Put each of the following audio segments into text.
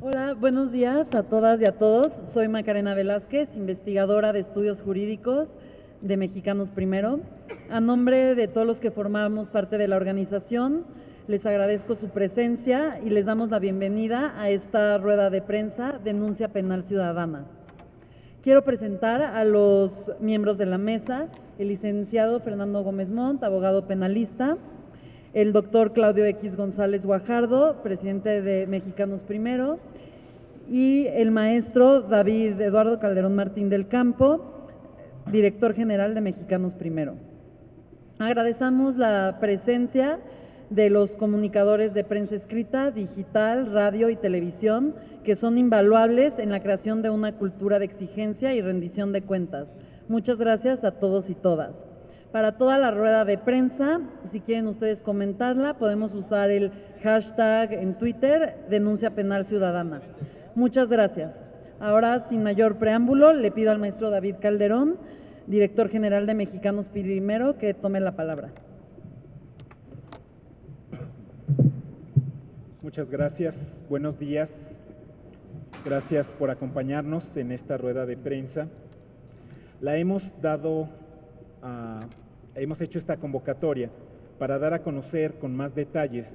Hola, buenos días a todas y a todos. Soy Macarena Velázquez, investigadora de estudios jurídicos de Mexicanos Primero. A nombre de todos los que formamos parte de la organización, les agradezco su presencia y les damos la bienvenida a esta rueda de prensa Denuncia Penal Ciudadana. Quiero presentar a los miembros de la mesa: el licenciado Fernando Gómez Montt, abogado penalista; el doctor Claudio X González Guajardo, presidente de Mexicanos Primero; y el maestro David Eduardo Calderón Martín del Campo, director general de Mexicanos Primero. Agradecemos la presencia de los comunicadores de prensa escrita, digital, radio y televisión, que son invaluables en la creación de una cultura de exigencia y rendición de cuentas. Muchas gracias a todos y todas. Para toda la rueda de prensa, si quieren ustedes comentarla, podemos usar el hashtag en Twitter, Denuncia Penal Ciudadana. Muchas gracias. Ahora, sin mayor preámbulo, le pido al maestro David Calderón, director general de Mexicanos Primero, que tome la palabra. Muchas gracias, buenos días. Gracias por acompañarnos en esta rueda de prensa. Hemos hecho esta convocatoria para dar a conocer con más detalles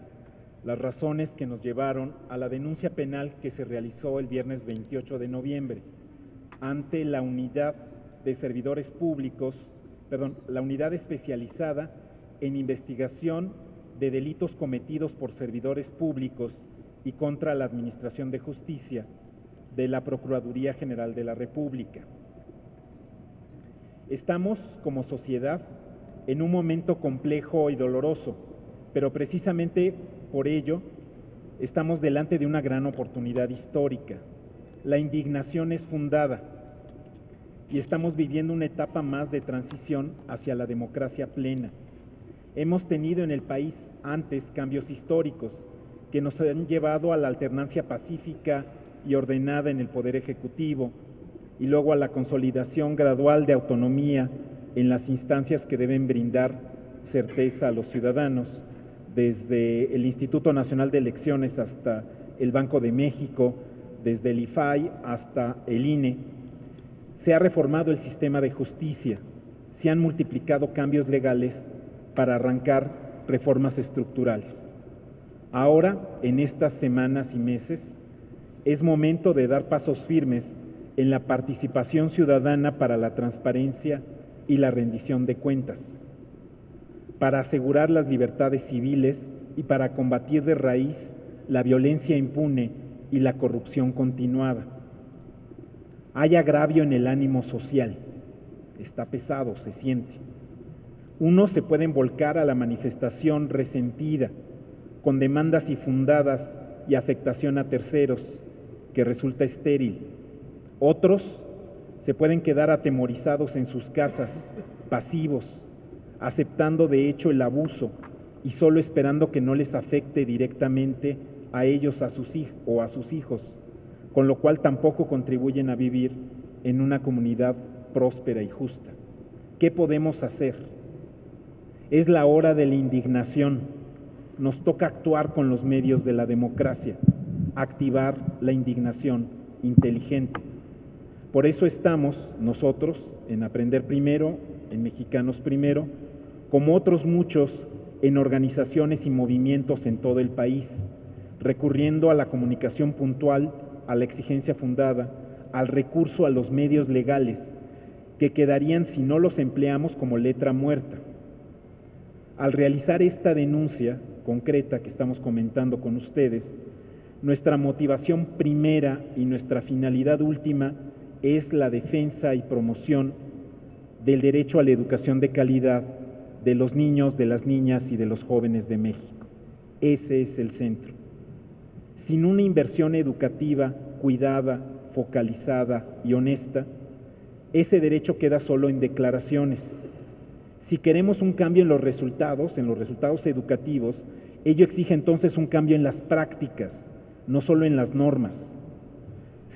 las razones que nos llevaron a la denuncia penal que se realizó el viernes 28 de noviembre ante la unidad de servidores públicos, la unidad especializada en investigación de delitos cometidos por servidores públicos y contra la Administración de Justicia de la Procuraduría General de la República. Estamos, como sociedad, en un momento complejo y doloroso, pero precisamente por ello estamos delante de una gran oportunidad histórica. La indignación es fundada y estamos viviendo una etapa más de transición hacia la democracia plena. Hemos tenido en el país antes cambios históricos que nos han llevado a la alternancia pacífica y ordenada en el Poder Ejecutivo y luego a la consolidación gradual de autonomía en las instancias que deben brindar certeza a los ciudadanos, desde el Instituto Nacional de Elecciones hasta el Banco de México, desde el IFAI hasta el INE. Se ha reformado el sistema de justicia, se han multiplicado cambios legales para arrancar reformas estructurales. Ahora, en estas semanas y meses, es momento de dar pasos firmes en la participación ciudadana para la transparencia y la rendición de cuentas, para asegurar las libertades civiles y para combatir de raíz la violencia impune y la corrupción continuada. Hay agravio en el ánimo social, está pesado, se siente. Unos se pueden volcar a la manifestación resentida, con demandas infundadas y afectación a terceros, que resulta estéril. Otros se pueden quedar atemorizados en sus casas, pasivos, aceptando de hecho el abuso y solo esperando que no les afecte directamente a ellos o a sus hijos, con lo cual tampoco contribuyen a vivir en una comunidad próspera y justa. ¿Qué podemos hacer? Es la hora de la indignación. Nos toca actuar con los medios de la democracia, activar la indignación inteligente. Por eso estamos nosotros en Aprender Primero, en Mexicanos Primero, como otros muchos en organizaciones y movimientos en todo el país, recurriendo a la comunicación puntual, a la exigencia fundada, al recurso a los medios legales, que quedarían si no los empleamos como letra muerta. Al realizar esta denuncia concreta que estamos comentando con ustedes, nuestra motivación primera y nuestra finalidad última es la defensa y promoción del derecho a la educación de calidad de los niños, de las niñas y de los jóvenes de México. Ese es el centro. Sin una inversión educativa cuidada, focalizada y honesta, ese derecho queda solo en declaraciones. Si queremos un cambio en los resultados educativos, ello exige entonces un cambio en las prácticas, no solo en las normas.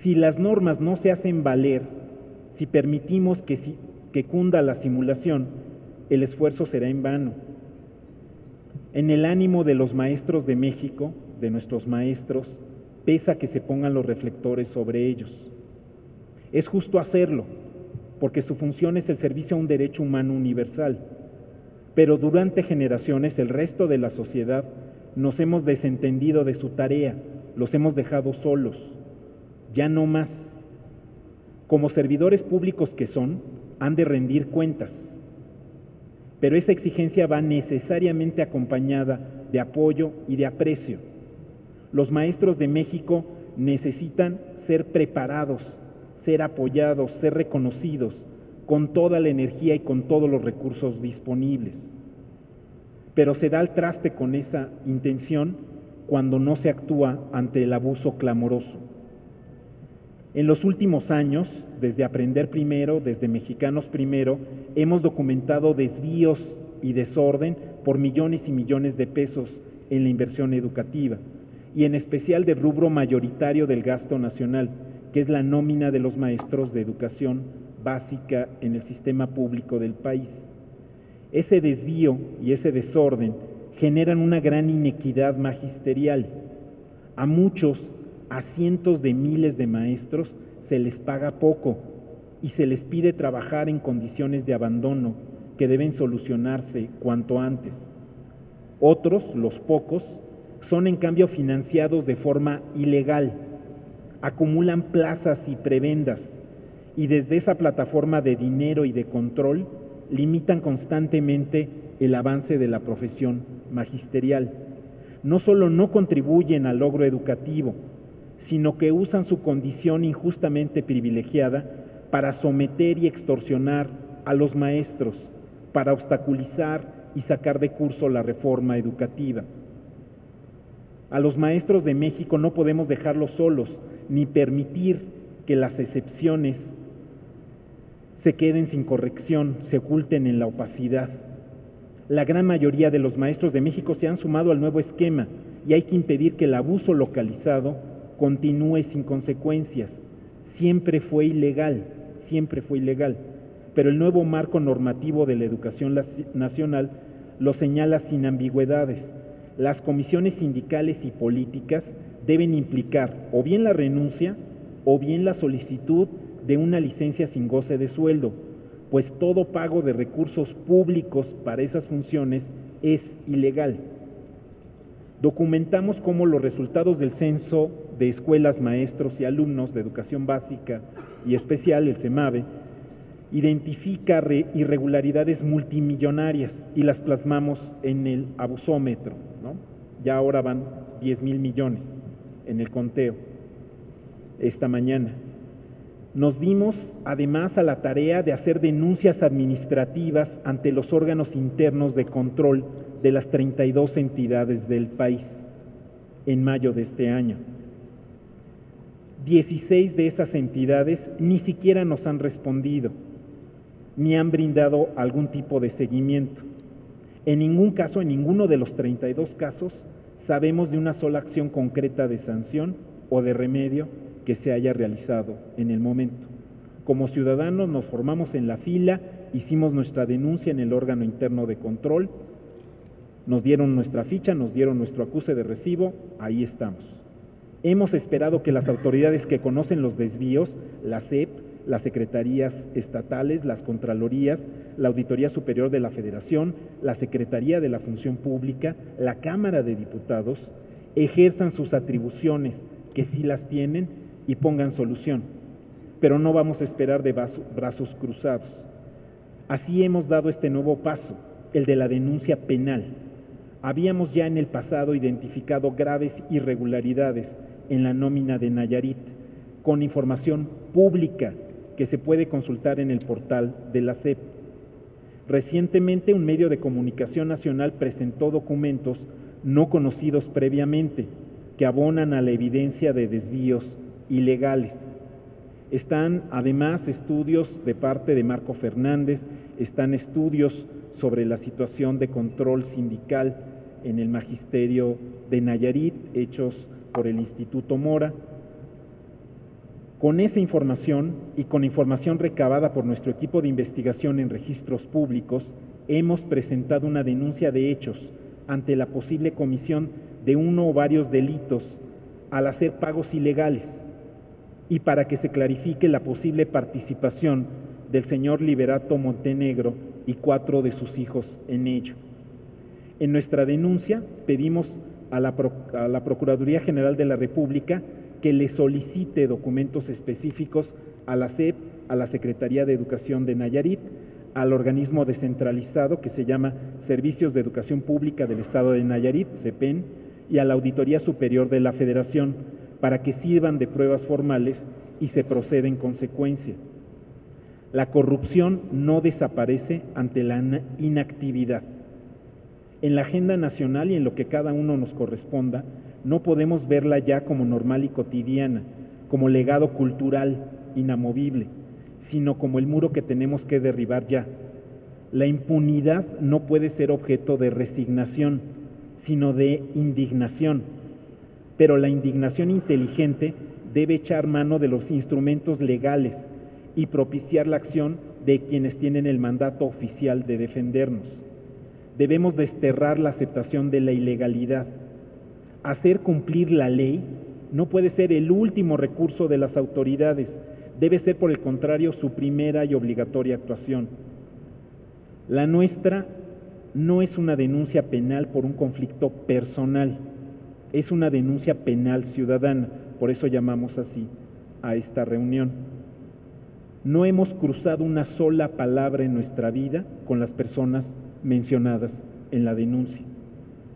Si las normas no se hacen valer, si permitimos que cunda la simulación, el esfuerzo será en vano. En el ánimo de los maestros de México, de nuestros maestros, pesa que se pongan los reflectores sobre ellos. Es justo hacerlo, porque su función es el servicio a un derecho humano universal. Pero durante generaciones el resto de la sociedad nos hemos desentendido de su tarea, los hemos dejado solos, ya no más. Como servidores públicos que son, han de rendir cuentas. Pero esa exigencia va necesariamente acompañada de apoyo y de aprecio. Los maestros de México necesitan ser preparados, ser apoyados, ser reconocidos, con toda la energía y con todos los recursos disponibles. Pero se da al traste con esa intención cuando no se actúa ante el abuso clamoroso. En los últimos años, desde Aprender Primero, desde Mexicanos Primero, hemos documentado desvíos y desorden por millones y millones de pesos en la inversión educativa, y en especial del rubro mayoritario del gasto nacional, que es la nómina de los maestros de educación básica en el sistema público del país. Ese desvío y ese desorden generan una gran inequidad magisterial. A muchos, a cientos de miles de maestros, se les paga poco y se les pide trabajar en condiciones de abandono que deben solucionarse cuanto antes. Otros, los pocos, son en cambio financiados de forma ilegal, acumulan plazas y prebendas y desde esa plataforma de dinero y de control limitan constantemente el avance de la profesión magisterial. No solo no contribuyen al logro educativo, sino que usan su condición injustamente privilegiada para someter y extorsionar a los maestros, para obstaculizar y sacar de curso la reforma educativa. A los maestros de México no podemos dejarlos solos, ni permitir que las excepciones se queden sin corrección, se oculten en la opacidad. La gran mayoría de los maestros de México se han sumado al nuevo esquema y hay que impedir que el abuso localizado continúe sin consecuencias. Siempre fue ilegal, pero el nuevo marco normativo de la educación nacional lo señala sin ambigüedades. Las comisiones sindicales y políticas deben implicar o bien la renuncia o bien la solicitud de una licencia sin goce de sueldo, pues todo pago de recursos públicos para esas funciones es ilegal. Documentamos cómo los resultados del censo de escuelas, maestros y alumnos de educación básica y especial, el CEMAVE, identifica irregularidades multimillonarias y las plasmamos en el abusómetro, ¿no? Ya ahora van 10,000 millones en el conteo esta mañana. Nos dimos además a la tarea de hacer denuncias administrativas ante los órganos internos de control de las 32 entidades del país en mayo de este año. 16 de esas entidades ni siquiera nos han respondido, ni han brindado algún tipo de seguimiento. En ningún caso, en ninguno de los 32 casos, sabemos de una sola acción concreta de sanción o de remedio que se haya realizado en el momento. Como ciudadanos nos formamos en la fila, hicimos nuestra denuncia en el órgano interno de control, nos dieron nuestra ficha, nos dieron nuestro acuse de recibo, ahí estamos. Hemos esperado que las autoridades que conocen los desvíos, la SEP, las secretarías estatales, las contralorías, la Auditoría Superior de la Federación, la Secretaría de la Función Pública, la Cámara de Diputados, ejerzan sus atribuciones, que sí las tienen, y pongan solución. Pero no vamos a esperar de brazos cruzados. Así hemos dado este nuevo paso, el de la denuncia penal. Habíamos ya en el pasado identificado graves irregularidades en la nómina de Nayarit, con información pública que se puede consultar en el portal de la SEP. Recientemente, un medio de comunicación nacional presentó documentos no conocidos previamente que abonan a la evidencia de desvíos ilegales. Están además estudios de parte de Marco Fernández, están estudios sobre la situación de control sindical en el magisterio de Nayarit, hechos por el Instituto Mora. Con esa información y con información recabada por nuestro equipo de investigación en registros públicos, hemos presentado una denuncia de hechos ante la posible comisión de uno o varios delitos al hacer pagos ilegales y para que se clarifique la posible participación del señor Liberato Montenegro y 4 de sus hijos en ello. En nuestra denuncia pedimos a la Procuraduría General de la República que le solicite documentos específicos a la SEP, a la Secretaría de Educación de Nayarit, al organismo descentralizado que se llama Servicios de Educación Pública del Estado de Nayarit, CEPEN, y a la Auditoría Superior de la Federación, para que sirvan de pruebas formales y se proceda en consecuencia. La corrupción no desaparece ante la inactividad. En la agenda nacional y en lo que cada uno nos corresponda, no podemos verla ya como normal y cotidiana, como legado cultural inamovible, sino como el muro que tenemos que derribar ya. La impunidad no puede ser objeto de resignación, sino de indignación. Pero la indignación inteligente debe echar mano de los instrumentos legales y propiciar la acción de quienes tienen el mandato oficial de defendernos. Debemos desterrar la aceptación de la ilegalidad. Hacer cumplir la ley no puede ser el último recurso de las autoridades, debe ser por el contrario su primera y obligatoria actuación. La nuestra no es una denuncia penal por un conflicto personal, es una denuncia penal ciudadana, por eso llamamos así a esta reunión. No hemos cruzado una sola palabra en nuestra vida con las personas mencionadas en la denuncia,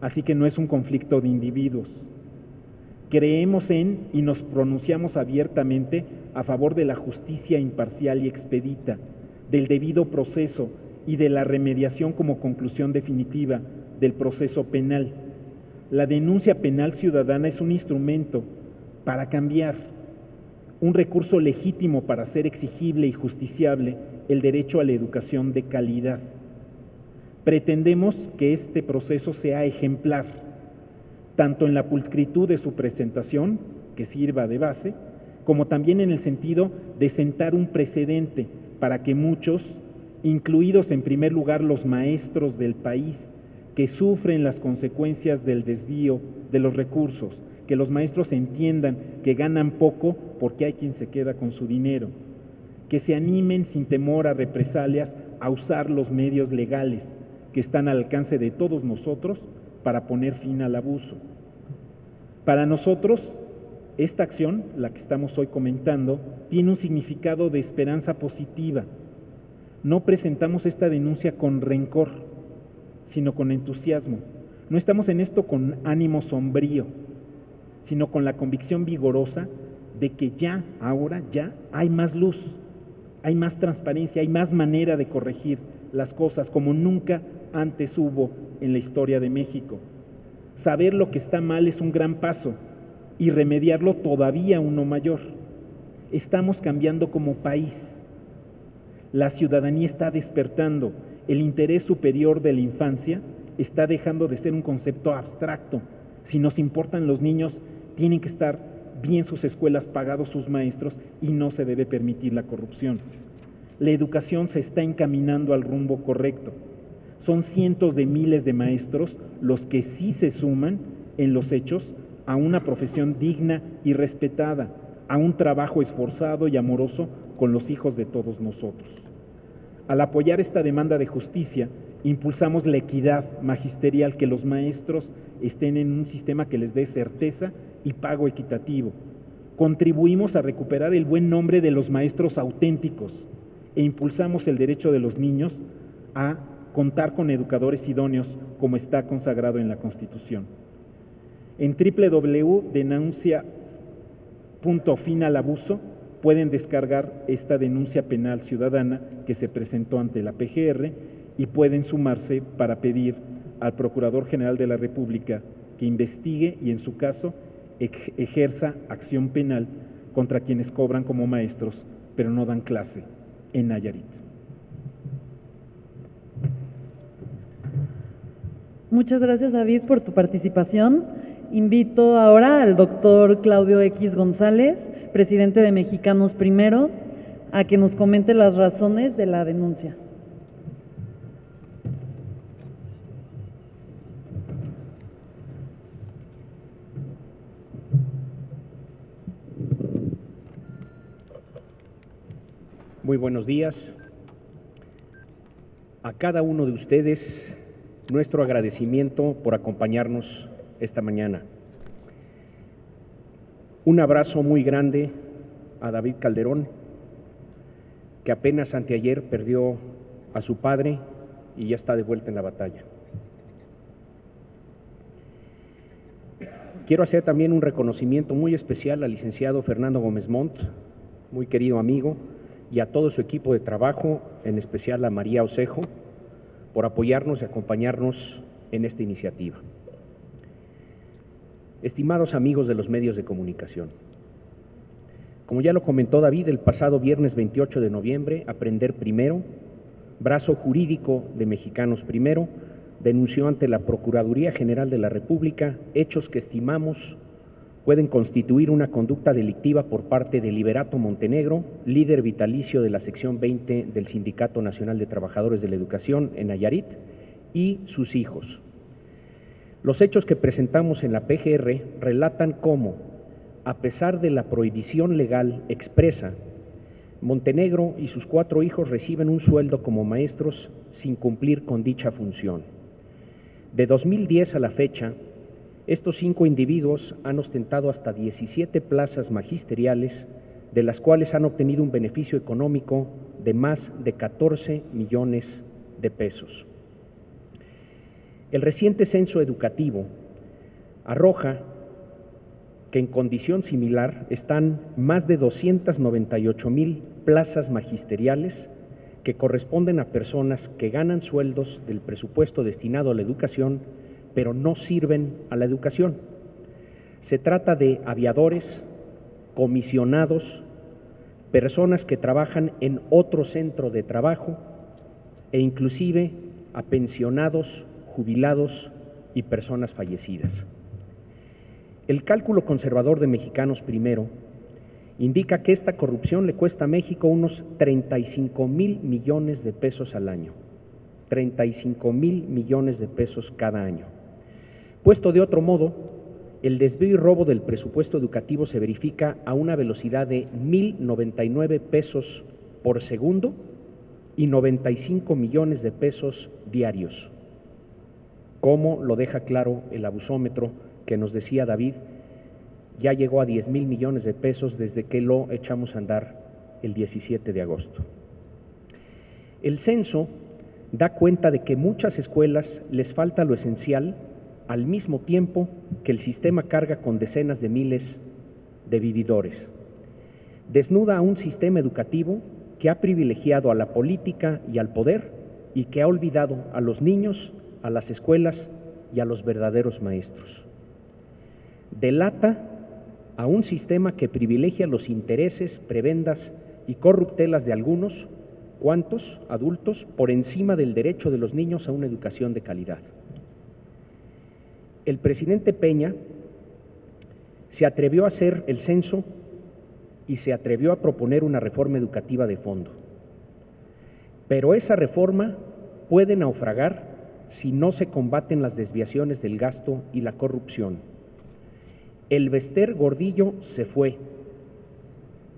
así que no es un conflicto de individuos. Creemos en y nos pronunciamos abiertamente a favor de la justicia imparcial y expedita, del debido proceso y de la remediación como conclusión definitiva del proceso penal. La denuncia penal ciudadana es un instrumento para cambiar, un recurso legítimo para hacer exigible y justiciable el derecho a la educación de calidad. Pretendemos que este proceso sea ejemplar, tanto en la pulcritud de su presentación, que sirva de base, como también en el sentido de sentar un precedente para que muchos, incluidos en primer lugar los maestros del país, que sufren las consecuencias del desvío de los recursos, que los maestros entiendan que ganan poco porque hay quien se queda con su dinero, que se animen sin temor a represalias a usar los medios legales que están al alcance de todos nosotros para poner fin al abuso. Para nosotros, esta acción, la que estamos hoy comentando, tiene un significado de esperanza positiva. No presentamos esta denuncia con rencor, sino con entusiasmo. No estamos en esto con ánimo sombrío, sino con la convicción vigorosa de que ya, ahora ya, hay más luz, hay más transparencia, hay más manera de corregir las cosas como nunca antes hubo en la historia de México. Saber lo que está mal es un gran paso y remediarlo todavía uno mayor. Estamos cambiando como país. La ciudadanía está despertando. El interés superior de la infancia está dejando de ser un concepto abstracto. Si nos importan los niños, tienen que estar bien sus escuelas, pagados sus maestros y no se debe permitir la corrupción. La educación se está encaminando al rumbo correcto. Son cientos de miles de maestros los que sí se suman en los hechos a una profesión digna y respetada, a un trabajo esforzado y amoroso con los hijos de todos nosotros. Al apoyar esta demanda de justicia, impulsamos la equidad magisterial, que los maestros estén en un sistema que les dé certeza y pago equitativo. Contribuimos a recuperar el buen nombre de los maestros auténticos e impulsamos el derecho de los niños a contar con educadores idóneos como está consagrado en la Constitución. En www.denuncia.finalabuso pueden descargar esta denuncia penal ciudadana que se presentó ante la PGR y pueden sumarse para pedir al Procurador General de la República que investigue y en su caso ejerza acción penal contra quienes cobran como maestros pero no dan clase en Nayarit. Muchas gracias, David, por tu participación. Invito ahora al doctor Claudio X González, presidente de Mexicanos Primero, a que nos comente las razones de la denuncia. Muy buenos días. A cada uno de ustedes, nuestro agradecimiento por acompañarnos esta mañana. Un abrazo muy grande a David Calderón, que apenas anteayer perdió a su padre y ya está de vuelta en la batalla. Quiero hacer también un reconocimiento muy especial al licenciado Fernando Gómez Montt, muy querido amigo, y a todo su equipo de trabajo, en especial a María Osejo, por apoyarnos y acompañarnos en esta iniciativa. Estimados amigos de los medios de comunicación, como ya lo comentó David, el pasado viernes 28 de noviembre, Aprender Primero, brazo jurídico de Mexicanos Primero, denunció ante la Procuraduría General de la República hechos que estimamos pueden constituir una conducta delictiva por parte de Liberato Montenegro, líder vitalicio de la sección 20 del Sindicato Nacional de Trabajadores de la Educación en Nayarit, y sus hijos. Los hechos que presentamos en la PGR relatan cómo, a pesar de la prohibición legal expresa, Montenegro y sus 4 hijos reciben un sueldo como maestros sin cumplir con dicha función. De 2010 a la fecha, estos 5 individuos han ostentado hasta 17 plazas magisteriales, de las cuales han obtenido un beneficio económico de más de 14 millones de pesos. El reciente censo educativo arroja que en condición similar están más de 298,000 plazas magisteriales que corresponden a personas que ganan sueldos del presupuesto destinado a la educación, pero no sirven a la educación. Se trata de aviadores, comisionados, personas que trabajan en otro centro de trabajo e inclusive a pensionados, jubilados y personas fallecidas. El cálculo conservador de Mexicanos Primero indica que esta corrupción le cuesta a México unos 35,000 millones de pesos al año. 35,000 millones de pesos cada año. Puesto de otro modo, el desvío y robo del presupuesto educativo se verifica a una velocidad de 1,099 pesos por segundo y 95 millones de pesos diarios. Como lo deja claro el abusómetro que nos decía David, ya llegó a 10,000 millones de pesos desde que lo echamos a andar el 17 de agosto. El censo da cuenta de que muchas escuelas les falta lo esencial al mismo tiempo que el sistema carga con decenas de miles de vividores. Desnuda a un sistema educativo que ha privilegiado a la política y al poder y que ha olvidado a los niños, a las escuelas y a los verdaderos maestros. Delata a un sistema que privilegia los intereses, prebendas y corruptelas de algunos cuantos adultos por encima del derecho de los niños a una educación de calidad. El presidente Peña se atrevió a hacer el censo y se atrevió a proponer una reforma educativa de fondo. Pero esa reforma puede naufragar si no se combaten las desviaciones del gasto y la corrupción. El Bester Gordillo se fue,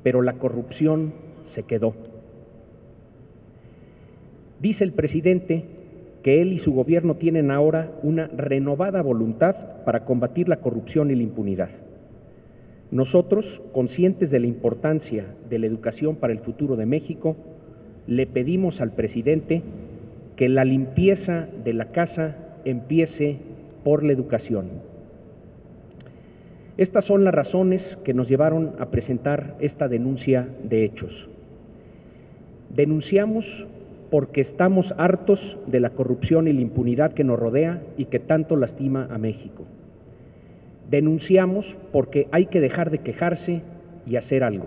pero la corrupción se quedó. Dice el presidente que él y su gobierno tienen ahora una renovada voluntad para combatir la corrupción y la impunidad. Nosotros, conscientes de la importancia de la educación para el futuro de México, le pedimos al presidente que la limpieza de la casa empiece por la educación. Estas son las razones que nos llevaron a presentar esta denuncia de hechos. Denunciamos porque estamos hartos de la corrupción y la impunidad que nos rodea y que tanto lastima a México. Denunciamos porque hay que dejar de quejarse y hacer algo.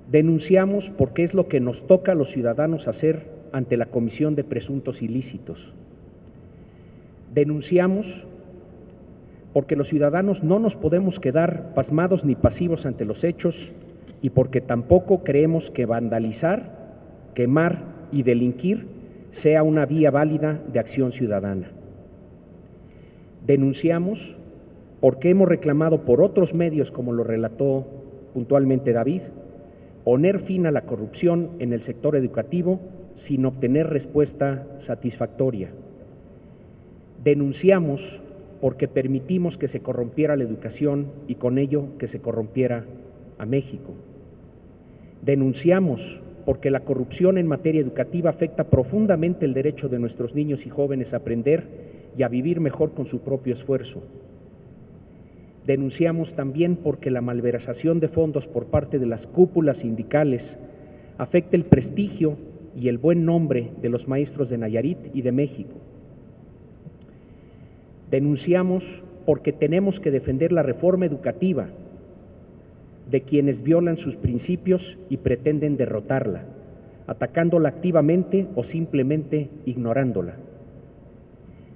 Denunciamos porque es lo que nos toca a los ciudadanos hacer ante la comisión de presuntos ilícitos. Denunciamos porque los ciudadanos no nos podemos quedar pasmados ni pasivos ante los hechos y porque tampoco creemos que vandalizar, quemar y delinquir sea una vía válida de acción ciudadana. Denunciamos porque hemos reclamado por otros medios, como lo relató puntualmente David, poner fin a la corrupción en el sector educativo sin obtener respuesta satisfactoria. Denunciamos porque permitimos que se corrompiera la educación y con ello que se corrompiera a México. Denunciamos porque la corrupción en materia educativa afecta profundamente el derecho de nuestros niños y jóvenes a aprender y a vivir mejor con su propio esfuerzo. Denunciamos también porque la malversación de fondos por parte de las cúpulas sindicales afecta el prestigio y el buen nombre de los maestros de Nayarit y de México. Denunciamos porque tenemos que defender la reforma educativa de quienes violan sus principios y pretenden derrotarla, atacándola activamente o simplemente ignorándola.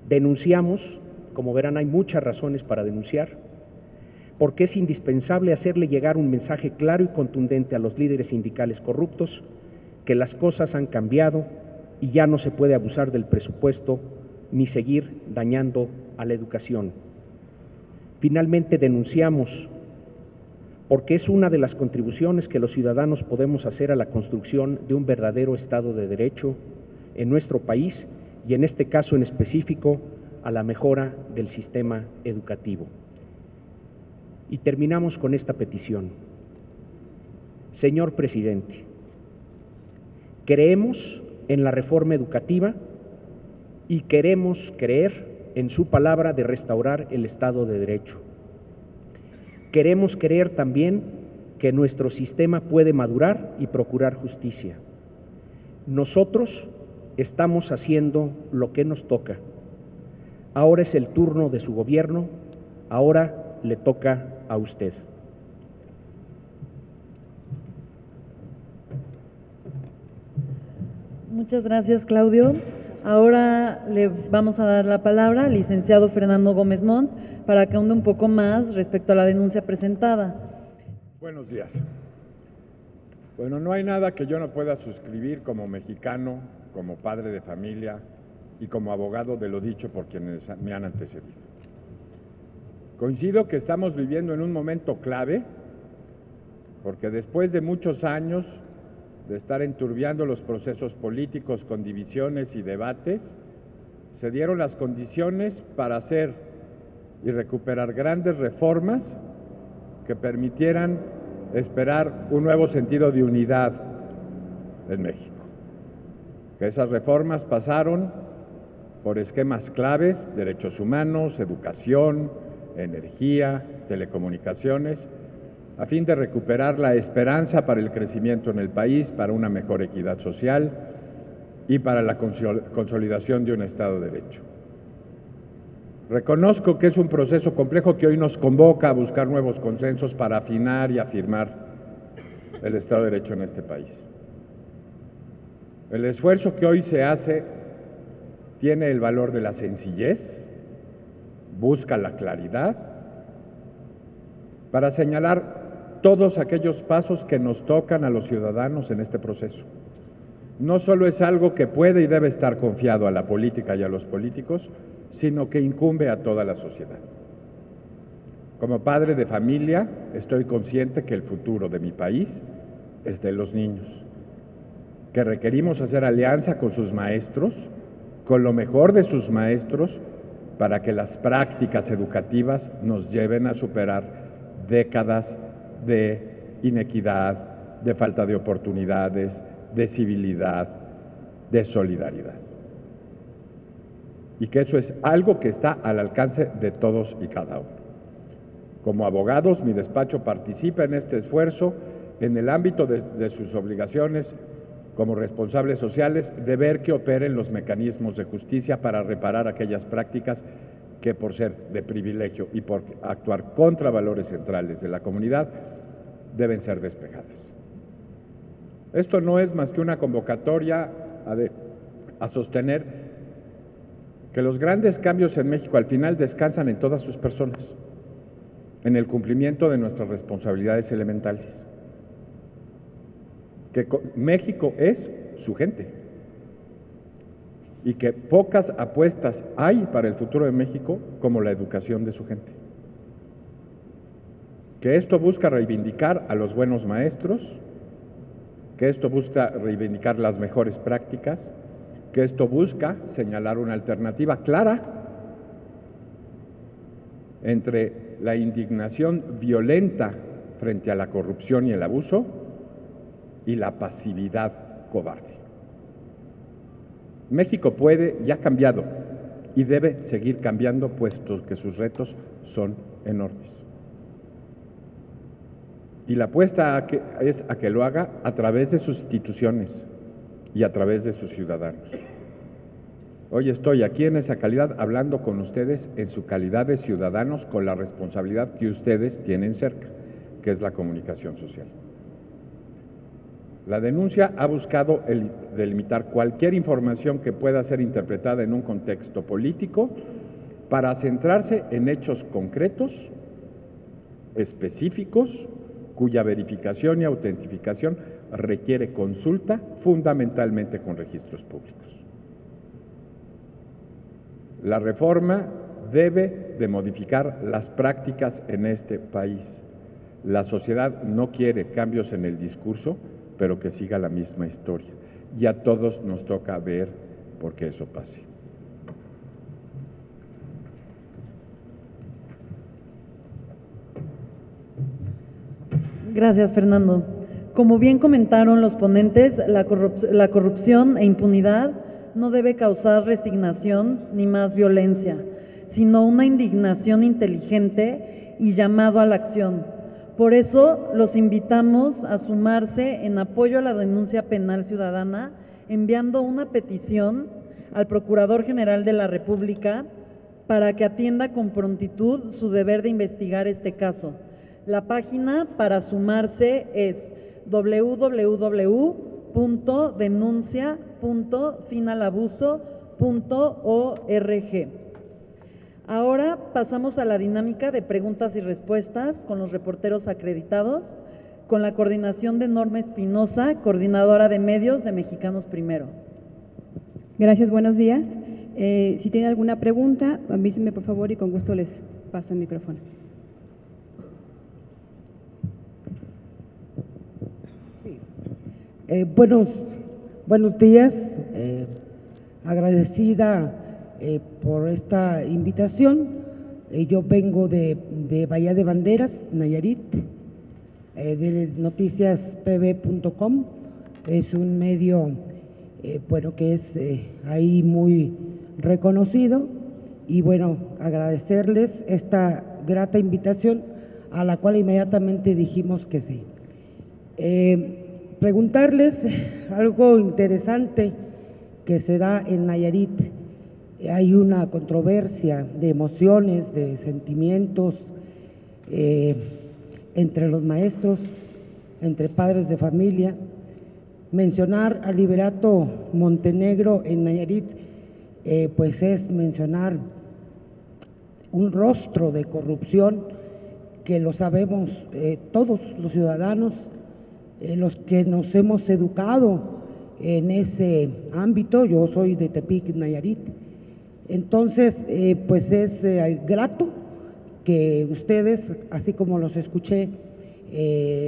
Denunciamos, como verán, hay muchas razones para denunciar, porque es indispensable hacerle llegar un mensaje claro y contundente a los líderes sindicales corruptos que las cosas han cambiado y ya no se puede abusar del presupuesto ni seguir dañando a la educación. Finalmente denunciamos porque es una de las contribuciones que los ciudadanos podemos hacer a la construcción de un verdadero Estado de Derecho en nuestro país y en este caso en específico a la mejora del sistema educativo. Y terminamos con esta petición. Señor presidente, creemos en la reforma educativa y queremos creer en su palabra de restaurar el Estado de Derecho. Queremos creer también que nuestro sistema puede madurar y procurar justicia. Nosotros estamos haciendo lo que nos toca. Ahora es el turno de su gobierno, ahora le toca a usted. Muchas gracias, Claudio. Ahora le vamos a dar la palabra al licenciado Fernando Gómez Montt para que ahonde un poco más respecto a la denuncia presentada. Buenos días. Bueno, no hay nada que yo no pueda suscribir como mexicano, como padre de familia y como abogado de lo dicho por quienes me han antecedido. Coincido que estamos viviendo en un momento clave, porque después de muchos años de estar enturbiando los procesos políticos con divisiones y debates, se dieron las condiciones para hacer y recuperar grandes reformas que permitieran esperar un nuevo sentido de unidad en México. Que esas reformas pasaron por esquemas claves, derechos humanos, educación, energía, telecomunicaciones, a fin de recuperar la esperanza para el crecimiento en el país, para una mejor equidad social y para la consolidación de un Estado de Derecho. Reconozco que es un proceso complejo que hoy nos convoca a buscar nuevos consensos para afinar y afirmar el Estado de Derecho en este país. El esfuerzo que hoy se hace tiene el valor de la sencillez, busca la claridad, para señalar todos aquellos pasos que nos tocan a los ciudadanos en este proceso. No solo es algo que puede y debe estar confiado a la política y a los políticos, sino que incumbe a toda la sociedad. Como padre de familia, estoy consciente que el futuro de mi país es de los niños, que requerimos hacer alianza con sus maestros, con lo mejor de sus maestros, para que las prácticas educativas nos lleven a superar décadas de inequidad, de falta de oportunidades, de civilidad, de solidaridad. Y que eso es algo que está al alcance de todos y cada uno. Como abogados, mi despacho participa en este esfuerzo en el ámbito de sus obligaciones como responsables sociales, de ver que operen los mecanismos de justicia para reparar aquellas prácticas que por ser de privilegio y por actuar contra valores centrales de la comunidad, deben ser despejadas. Esto no es más que una convocatoria a sostener que los grandes cambios en México al final descansan en todas sus personas, en el cumplimiento de nuestras responsabilidades elementales. Que México es su gente y que pocas apuestas hay para el futuro de México como la educación de su gente. Que esto busca reivindicar a los buenos maestros, que esto busca reivindicar las mejores prácticas, que esto busca señalar una alternativa clara entre la indignación violenta frente a la corrupción y el abuso y la pasividad cobarde. México puede y ha cambiado y debe seguir cambiando, puesto que sus retos son enormes. Y la apuesta es a que lo haga a través de sus instituciones y a través de sus ciudadanos. Hoy estoy aquí en esa calidad hablando con ustedes en su calidad de ciudadanos con la responsabilidad que ustedes tienen cerca, que es la comunicación social. La denuncia ha buscado delimitar cualquier información que pueda ser interpretada en un contexto político para centrarse en hechos concretos, específicos, cuya verificación y autentificación requiere consulta fundamentalmente con registros públicos. La reforma debe de modificar las prácticas en este país. La sociedad no quiere cambios en el discurso, pero que siga la misma historia. Y a todos nos toca ver por qué eso pase. Gracias, Fernando. Como bien comentaron los ponentes, la corrupción e impunidad no debe causar resignación ni más violencia, sino una indignación inteligente y llamado a la acción. Por eso los invitamos a sumarse en apoyo a la denuncia penal ciudadana, enviando una petición al Procurador General de la República para que atienda con prontitud su deber de investigar este caso. La página para sumarse es www.denuncia.finalabuso.org. Ahora pasamos a la dinámica de preguntas y respuestas con los reporteros acreditados, con la coordinación de Norma Espinosa, coordinadora de medios de Mexicanos Primero. Gracias, buenos días. Si tienen alguna pregunta, avísenme por favor y con gusto les paso el micrófono. Buenos días, agradecida por esta invitación. Yo vengo de Bahía de Banderas, Nayarit, de noticiaspb.com. Es un medio que es ahí muy reconocido y agradecerles esta grata invitación a la cual inmediatamente dijimos que sí. Preguntarles algo interesante que se da en Nayarit. Hay una controversia de emociones, de sentimientos entre los maestros, entre padres de familia. Mencionar a Liberato Montenegro en Nayarit, pues es mencionar un rostro de corrupción que lo sabemos todos los ciudadanos, los que nos hemos educado en ese ámbito. Yo soy de Tepic, Nayarit. Entonces, pues es grato que ustedes, así como los escuché,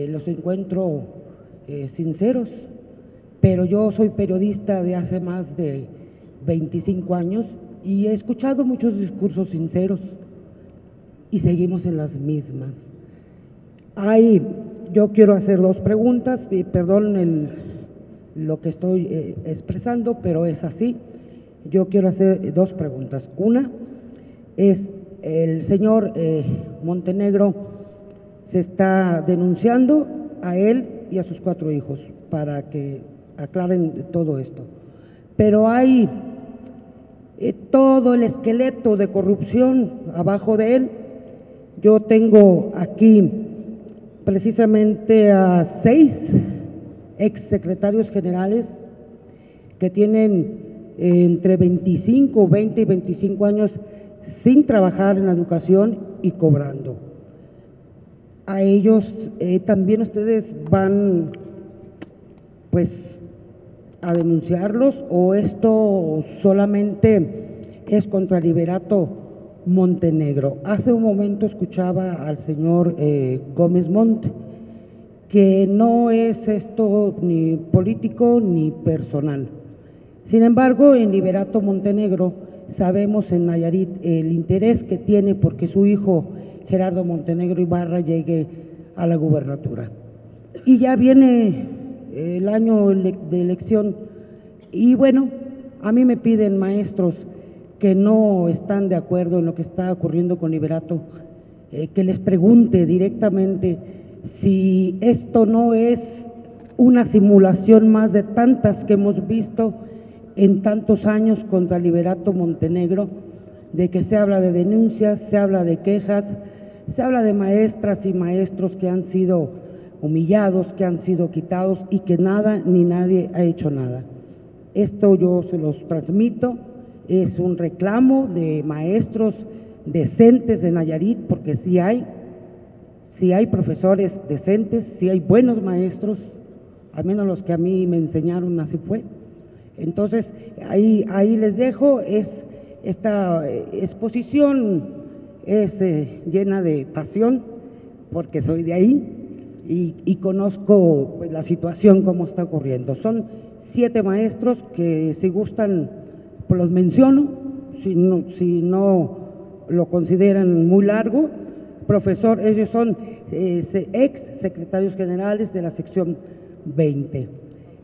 los encuentro sinceros, pero yo soy periodista de hace más de 25 años y he escuchado muchos discursos sinceros y seguimos en las mismas. Yo quiero hacer dos preguntas, perdón lo que estoy expresando, pero es así. Yo quiero hacer dos preguntas. Una es, el señor Montenegro se está denunciando a él y a sus 4 hijos para que aclaren todo esto. Pero hay todo el esqueleto de corrupción abajo de él. Yo tengo aquí precisamente a 6 exsecretarios generales que tienen entre 20 y 25 años sin trabajar en la educación y cobrando. A ellos también ustedes van pues a denunciarlos, o esto solamente es contra Liberato Montenegro. Hace un momento escuchaba al señor Gómez Montt que no es esto ni político ni personal. Sin embargo, en Liberato Montenegro sabemos en Nayarit el interés que tiene porque su hijo Gerardo Montenegro Ibarra llegue a la gubernatura. Y ya viene el año de elección y bueno, a mí me piden maestros que no están de acuerdo en lo que está ocurriendo con Liberato, que les pregunte directamente si esto no es una simulación más de tantas que hemos visto en tantos años contra Liberato Montenegro, de que se habla de denuncias, se habla de quejas, se habla de maestras y maestros que han sido humillados, que han sido quitados y que nada ni nadie ha hecho nada. Esto yo se los transmito, es un reclamo de maestros decentes de Nayarit, porque sí hay profesores decentes, sí hay buenos maestros, al menos los que a mí me enseñaron así fue. Entonces, ahí les dejo, esta exposición es llena de pasión, porque soy de ahí y conozco pues, la situación, cómo está ocurriendo. Son 7 maestros que si gustan, pues los menciono, si no lo consideran muy largo. Profesor, ellos son ex secretarios generales de la sección 20.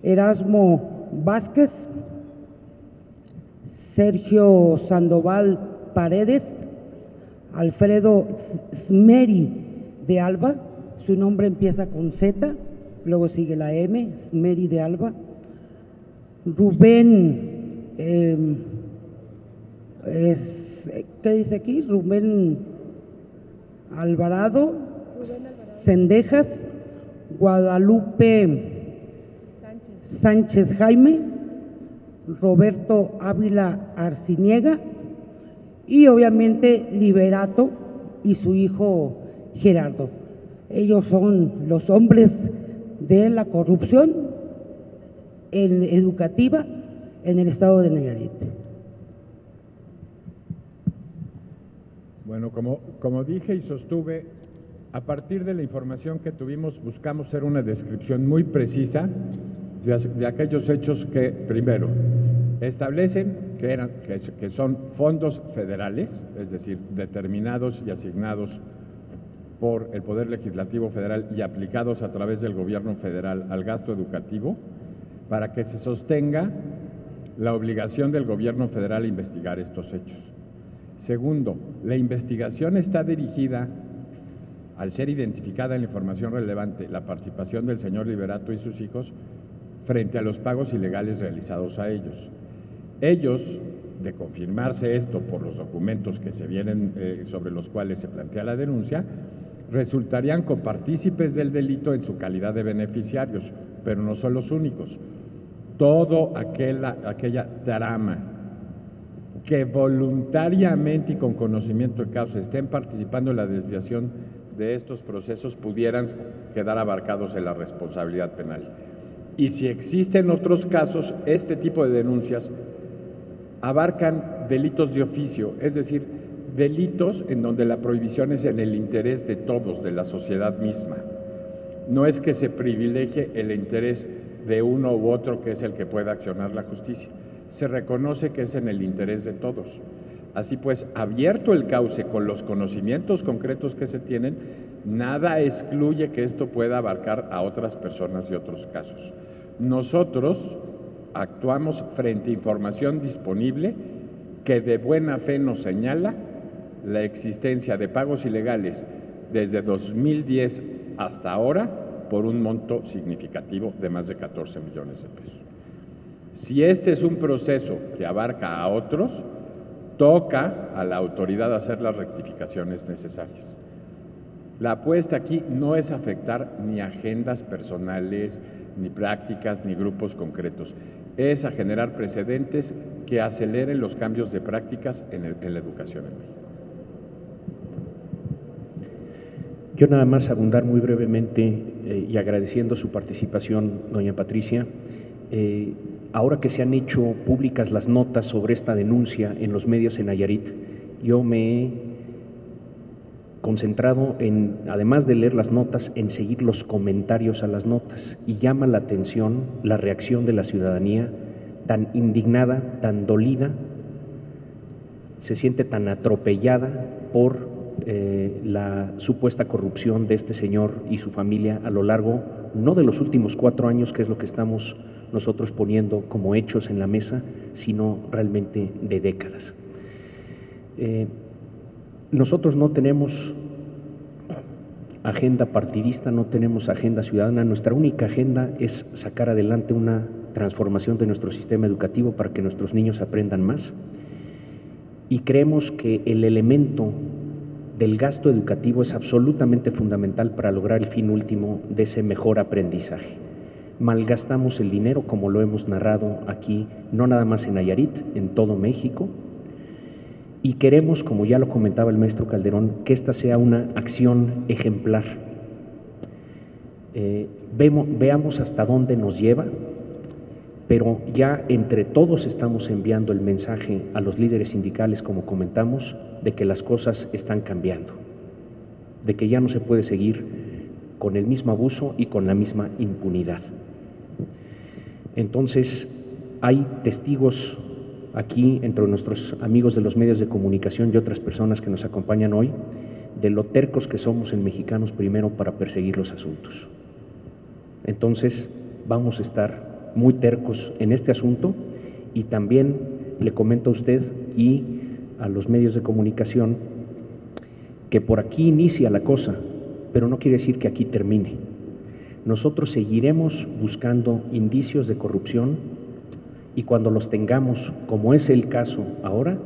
Erasmo Vázquez, Sergio Sandoval Paredes, Alfredo Smeri de Alba, su nombre empieza con Z, luego sigue la M, Smeri de Alba, Rubén, ¿qué dice aquí? Rubén Alvarado, Cendejas, Guadalupe Sánchez Jaime, Roberto Ávila Arciniega y obviamente Liberato y su hijo Gerardo. Ellos son los hombres de la corrupción educativa en el estado de Nayarit. Bueno, como dije y sostuve, a partir de la información que tuvimos buscamos hacer una descripción muy precisa de aquellos hechos que, primero, establecen que son fondos federales, es decir, determinados y asignados por el Poder Legislativo Federal y aplicados a través del Gobierno Federal al gasto educativo, para que se sostenga la obligación del Gobierno Federal a investigar estos hechos. Segundo, la investigación está dirigida, al ser identificada en la información relevante, la participación del señor Liberato y sus hijos frente a los pagos ilegales realizados a ellos. Ellos, de confirmarse esto por los documentos que se vienen sobre los cuales se plantea la denuncia, resultarían copartícipes del delito en su calidad de beneficiarios, pero no son los únicos. Toda aquella trama que voluntariamente y con conocimiento de causa estén participando en la desviación de estos procesos pudieran quedar abarcados en la responsabilidad penal. Y si existen otros casos, este tipo de denuncias abarcan delitos de oficio, es decir, delitos en donde la prohibición es en el interés de todos, de la sociedad misma. No es que se privilegie el interés de uno u otro que es el que pueda accionar la justicia. Se reconoce que es en el interés de todos. Así pues, abierto el cauce con los conocimientos concretos que se tienen, nada excluye que esto pueda abarcar a otras personas y otros casos. Nosotros actuamos frente a información disponible que de buena fe nos señala la existencia de pagos ilegales desde 2010 hasta ahora por un monto significativo de más de 14 millones de pesos. Si este es un proceso que abarca a otros, toca a la autoridad hacer las rectificaciones necesarias. La apuesta aquí no es afectar ni agendas personales, ni prácticas, ni grupos concretos. Es a generar precedentes que aceleren los cambios de prácticas en la educación en México. Yo nada más abundar muy brevemente y agradeciendo su participación, doña Patricia. Ahora que se han hecho públicas las notas sobre esta denuncia en los medios en Nayarit, yo me he concentrado en, además de leer las notas, en seguir los comentarios a las notas, y llama la atención la reacción de la ciudadanía tan indignada, tan dolida, se siente tan atropellada por la supuesta corrupción de este señor y su familia a lo largo, no de los últimos 4 años, que es lo que estamos nosotros poniendo como hechos en la mesa, sino realmente de décadas. Nosotros no tenemos agenda partidista, no tenemos agenda ciudadana. Nuestra única agenda es sacar adelante una transformación de nuestro sistema educativo para que nuestros niños aprendan más, y creemos que el elemento del gasto educativo es absolutamente fundamental para lograr el fin último de ese mejor aprendizaje. Malgastamos el dinero, como lo hemos narrado aquí, no nada más en Nayarit, en todo México, y queremos, como ya lo comentaba el maestro Calderón, que esta sea una acción ejemplar. Veamos hasta dónde nos lleva, pero ya entre todos estamos enviando el mensaje a los líderes sindicales, como comentamos, de que las cosas están cambiando, de que ya no se puede seguir con el mismo abuso y con la misma impunidad. Entonces, hay testigos aquí entre nuestros amigos de los medios de comunicación y otras personas que nos acompañan hoy, de lo tercos que somos en Mexicanos Primero para perseguir los asuntos. Entonces, vamos a estar muy tercos en este asunto, y también le comento a usted y a los medios de comunicación que por aquí inicia la cosa, pero no quiere decir que aquí termine. Nosotros seguiremos buscando indicios de corrupción, y cuando los tengamos, como es el caso ahora,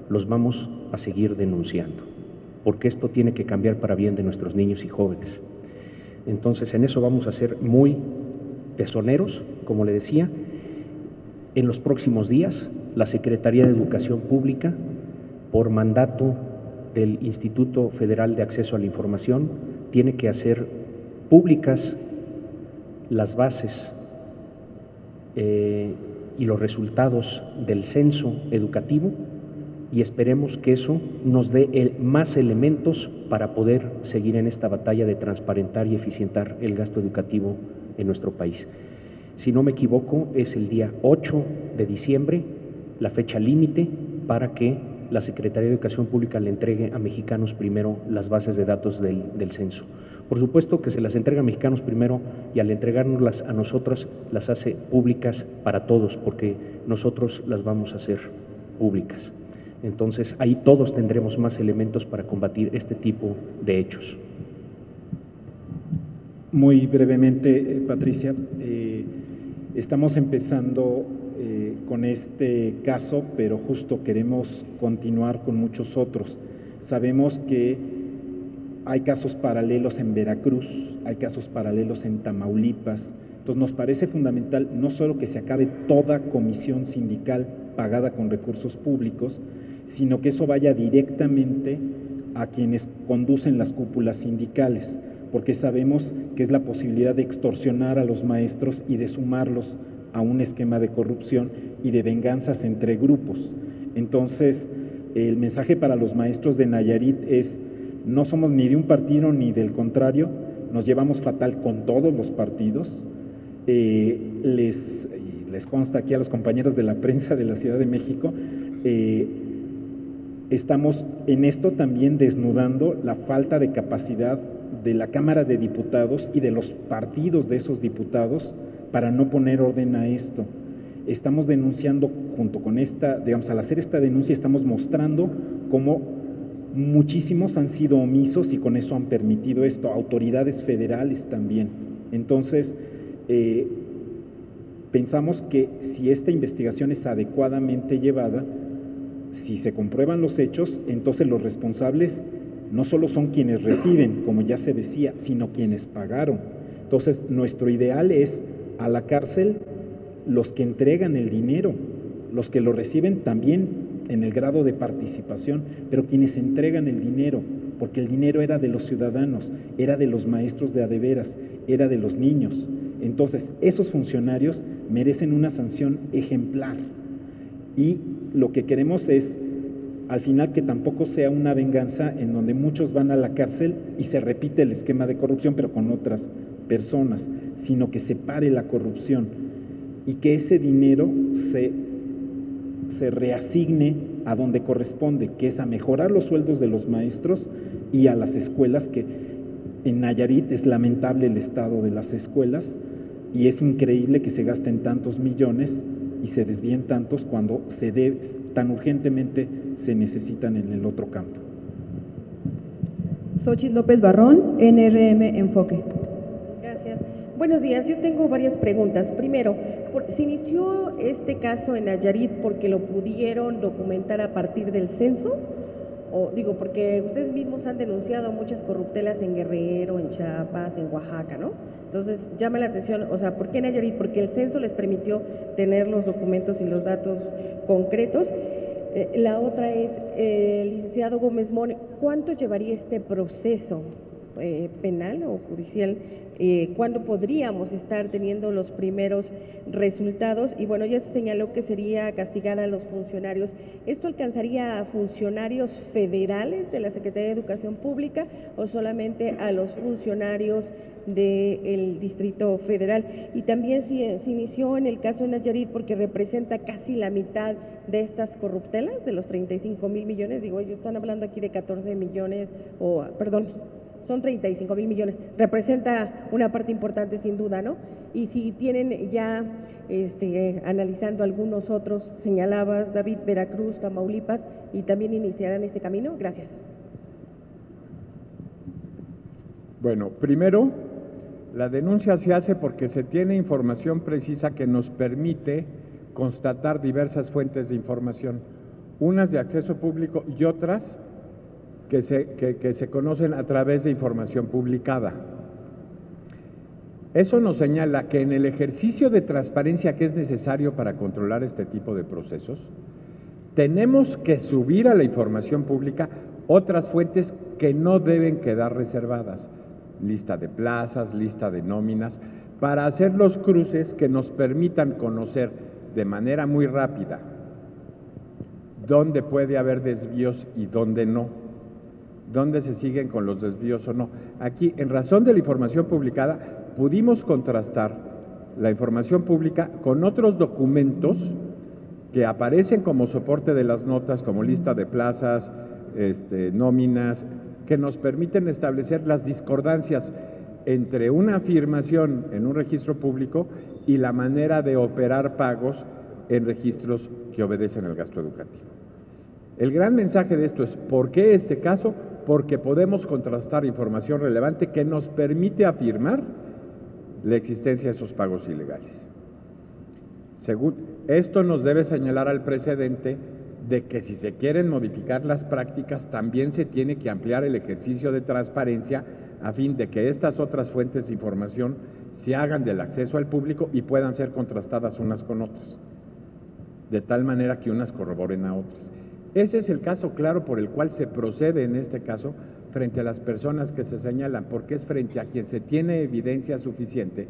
los vamos a seguir denunciando, porque esto tiene que cambiar para bien de nuestros niños y jóvenes. Entonces, en eso vamos a ser muy tesoneros, como le decía. En los próximos días, la Secretaría de Educación Pública, por mandato del Instituto Federal de Acceso a la Información, tiene que hacer públicas las bases y los resultados del censo educativo, y esperemos que eso nos dé más elementos para poder seguir en esta batalla de transparentar y eficientar el gasto educativo en nuestro país. Si no me equivoco, es el día 8 de diciembre la fecha límite para que la Secretaría de Educación Pública le entregue a Mexicanos Primero las bases de datos del censo. Por supuesto que se las entrega a Mexicanos Primero, y al entregárnoslas a nosotros las hace públicas para todos, porque nosotros las vamos a hacer públicas. Entonces, ahí todos tendremos más elementos para combatir este tipo de hechos. Muy brevemente, Patricia, estamos empezando con este caso, pero justo queremos continuar con muchos otros. Sabemos que hay casos paralelos en Veracruz, hay casos paralelos en Tamaulipas. Entonces, nos parece fundamental no solo que se acabe toda comisión sindical pagada con recursos públicos, sino que eso vaya directamente a quienes conducen las cúpulas sindicales, porque sabemos que es la posibilidad de extorsionar a los maestros y de sumarlos a un esquema de corrupción y de venganzas entre grupos. Entonces, el mensaje para los maestros de Nayarit es: no somos ni de un partido ni del contrario, nos llevamos fatal con todos los partidos. Les consta aquí a los compañeros de la prensa de la Ciudad de México, estamos en esto también desnudando la falta de capacidad de la Cámara de Diputados y de los partidos de esos diputados para no poner orden a esto. Estamos denunciando junto con esta, digamos, al hacer esta denuncia estamos mostrando cómo muchísimos han sido omisos y con eso han permitido esto, autoridades federales también. Entonces, pensamos que si esta investigación es adecuadamente llevada, si se comprueban los hechos, entonces los responsables no solo son quienes reciben, como ya se decía, sino quienes pagaron. Entonces, nuestro ideal es a la cárcel los que entregan el dinero, los que lo reciben también en el grado de participación, pero quienes entregan el dinero, porque el dinero era de los ciudadanos, era de los maestros de a de veras, era de los niños. Entonces, esos funcionarios merecen una sanción ejemplar, y lo que queremos es al final que tampoco sea una venganza en donde muchos van a la cárcel y se repite el esquema de corrupción, pero con otras personas, sino que se pare la corrupción y que ese dinero se reasigne a donde corresponde, que es a mejorar los sueldos de los maestros y a las escuelas, que en Nayarit es lamentable el estado de las escuelas y es increíble que se gasten tantos millones y se desvíen tantos cuando tan urgentemente se necesitan en el otro campo. Xochitl López Barrón, NRM Enfoque. Gracias. Buenos días, yo tengo varias preguntas. Primero, ¿se inició este caso en Nayarit porque lo pudieron documentar a partir del censo? O digo, porque ustedes mismos han denunciado muchas corruptelas en Guerrero, en Chiapas, en Oaxaca, ¿no? Entonces, llama la atención, o sea, ¿por qué Nayarit? Porque el censo les permitió tener los documentos y los datos concretos. La otra es, licenciado Gómez Mon, ¿cuánto llevaría este proceso penal o judicial? ¿Cuándo podríamos estar teniendo los primeros resultados? Y bueno, ya se señaló que sería castigar a los funcionarios. ¿Esto alcanzaría a funcionarios federales de la Secretaría de Educación Pública o solamente a los funcionarios del Distrito Federal? Y también si se inició en el caso de Nayarit porque representa casi la mitad de estas corruptelas, de los 35,000 millones, digo, ellos están hablando aquí de 14 millones, son 35,000 millones, representa una parte importante sin duda, ¿no? Y si tienen ya analizando algunos otros, señalabas, David, Veracruz, Tamaulipas, y también iniciarán este camino. Gracias. Bueno, primero, la denuncia se hace porque se tiene información precisa que nos permite constatar diversas fuentes de información, unas de acceso público y otras que se conocen a través de información publicada. Eso nos señala que en el ejercicio de transparencia que es necesario para controlar este tipo de procesos, tenemos que subir a la información pública otras fuentes que no deben quedar reservadas, lista de plazas, lista de nóminas, para hacer los cruces que nos permitan conocer de manera muy rápida dónde puede haber desvíos y dónde no, dónde se siguen con los desvíos o no. Aquí, en razón de la información publicada, pudimos contrastar la información pública con otros documentos que aparecen como soporte de las notas, como lista de plazas, nóminas, que nos permiten establecer las discordancias entre una afirmación en un registro público y la manera de operar pagos en registros que obedecen al gasto educativo. El gran mensaje de esto es, ¿por qué este caso? Porque podemos contrastar información relevante que nos permite afirmar la existencia de esos pagos ilegales. Esto nos debe señalar al precedente de que si se quieren modificar las prácticas, también se tiene que ampliar el ejercicio de transparencia a fin de que estas otras fuentes de información se hagan del acceso al público y puedan ser contrastadas unas con otras, de tal manera que unas corroboren a otras. Ese es el caso claro por el cual se procede en este caso frente a las personas que se señalan, porque es frente a quien se tiene evidencia suficiente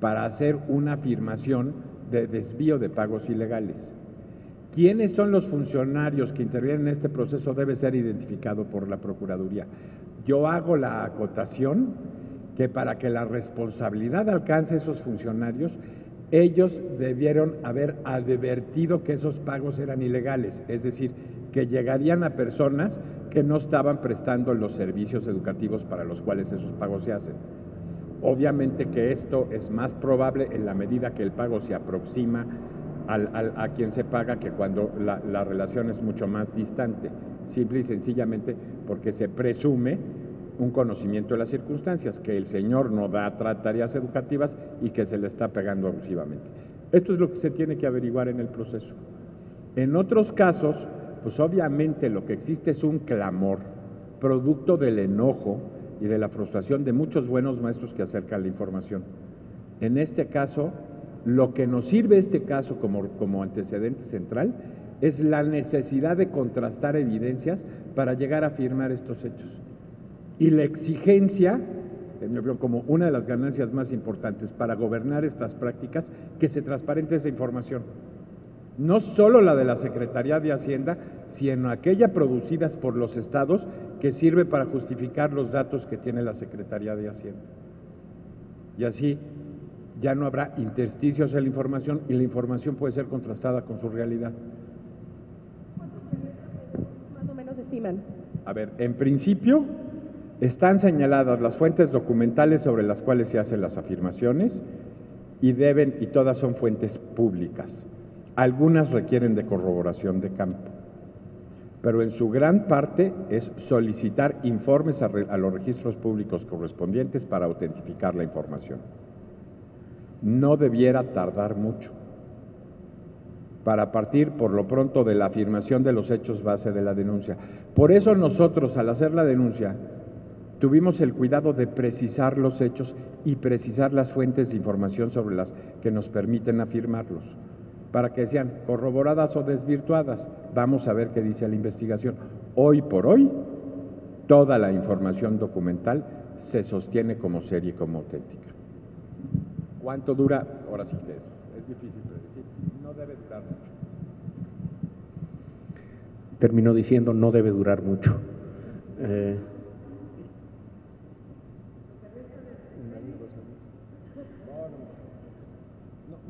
para hacer una afirmación de desvío de pagos ilegales. ¿Quiénes son los funcionarios que intervienen en este proceso? Debe ser identificado por la Procuraduría. Yo hago la acotación que para que la responsabilidad alcance a esos funcionarios, ellos debieron haber advertido que esos pagos eran ilegales, es decir, que llegarían a personas que no estaban prestando los servicios educativos para los cuales esos pagos se hacen. Obviamente que esto es más probable en la medida que el pago se aproxima a quien se paga que cuando la relación es mucho más distante, simple y sencillamente porque se presume un conocimiento de las circunstancias, que el señor no da tareas educativas y que se le está pegando abusivamente. Esto es lo que se tiene que averiguar en el proceso. En otros casos, pues obviamente lo que existe es un clamor, producto del enojo y de la frustración de muchos buenos maestros que acercan la información. En este caso, lo que nos sirve este caso como antecedente central es la necesidad de contrastar evidencias para llegar a afirmar estos hechos. Y la exigencia, como una de las ganancias más importantes para gobernar estas prácticas, que se transparente esa información. No solo la de la Secretaría de Hacienda, sino aquella producidas por los estados que sirve para justificar los datos que tiene la Secretaría de Hacienda. Y así ya no habrá intersticios en la información y la información puede ser contrastada con su realidad. Más o menos estiman. A ver, en principio están señaladas las fuentes documentales sobre las cuales se hacen las afirmaciones y todas son fuentes públicas. Algunas requieren de corroboración de campo, pero en su gran parte es solicitar informes a los registros públicos correspondientes para autentificar la información. No debiera tardar mucho para partir por lo pronto de la afirmación de los hechos base de la denuncia. Por eso nosotros, al hacer la denuncia, tuvimos el cuidado de precisar los hechos y precisar las fuentes de información sobre las que nos permiten afirmarlos, para que sean corroboradas o desvirtuadas. Vamos a ver qué dice la investigación. Hoy por hoy, toda la información documental se sostiene como seria y como auténtica. ¿Cuánto dura? Ahora sí que es difícil predecir. No debe durar mucho. Terminó diciendo no debe durar mucho.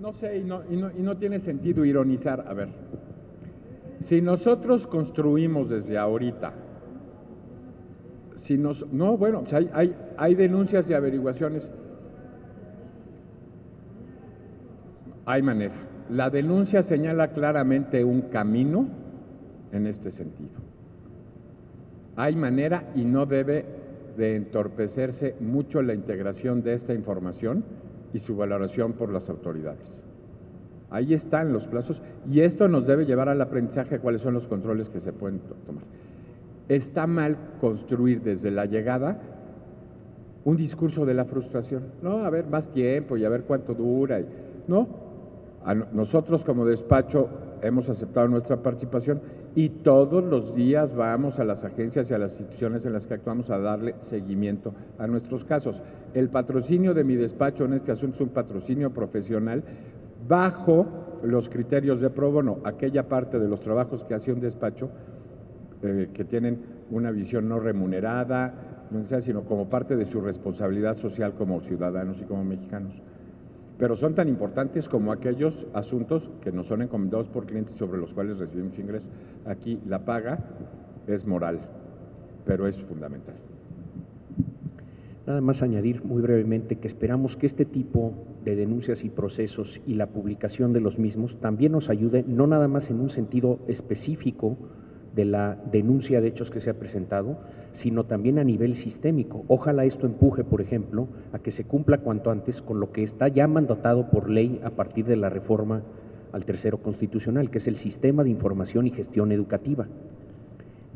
No sé, y no tiene sentido ironizar. A ver, si nosotros construimos desde ahorita, pues hay denuncias y averiguaciones. Hay manera. La denuncia señala claramente un camino en este sentido. Hay manera y no debe de entorpecerse mucho la integración de esta información y su valoración por las autoridades. Ahí están los plazos y esto nos debe llevar al aprendizaje de cuáles son los controles que se pueden tomar. Está mal construir desde la llegada un discurso de la frustración. No, a ver, más tiempo y a ver cuánto dura. No, nosotros como despacho hemos aceptado nuestra participación y todos los días vamos a las agencias y a las instituciones en las que actuamos a darle seguimiento a nuestros casos. El patrocinio de mi despacho en este asunto es un patrocinio profesional bajo los criterios de pro bono, aquella parte de los trabajos que hace un despacho que tienen una visión no remunerada, sino como parte de su responsabilidad social como ciudadanos y como mexicanos. Pero son tan importantes como aquellos asuntos que nos son encomendados por clientes sobre los cuales recibimos ingresos. Aquí la paga es moral, pero es fundamental. Nada más añadir muy brevemente que esperamos que este tipo de denuncias y procesos y la publicación de los mismos también nos ayude, no nada más en un sentido específico de la denuncia de hechos que se ha presentado, sino también a nivel sistémico. Ojalá esto empuje, por ejemplo, a que se cumpla cuanto antes con lo que está ya mandatado por ley a partir de la reforma al tercero constitucional, que es el Sistema de Información y Gestión Educativa.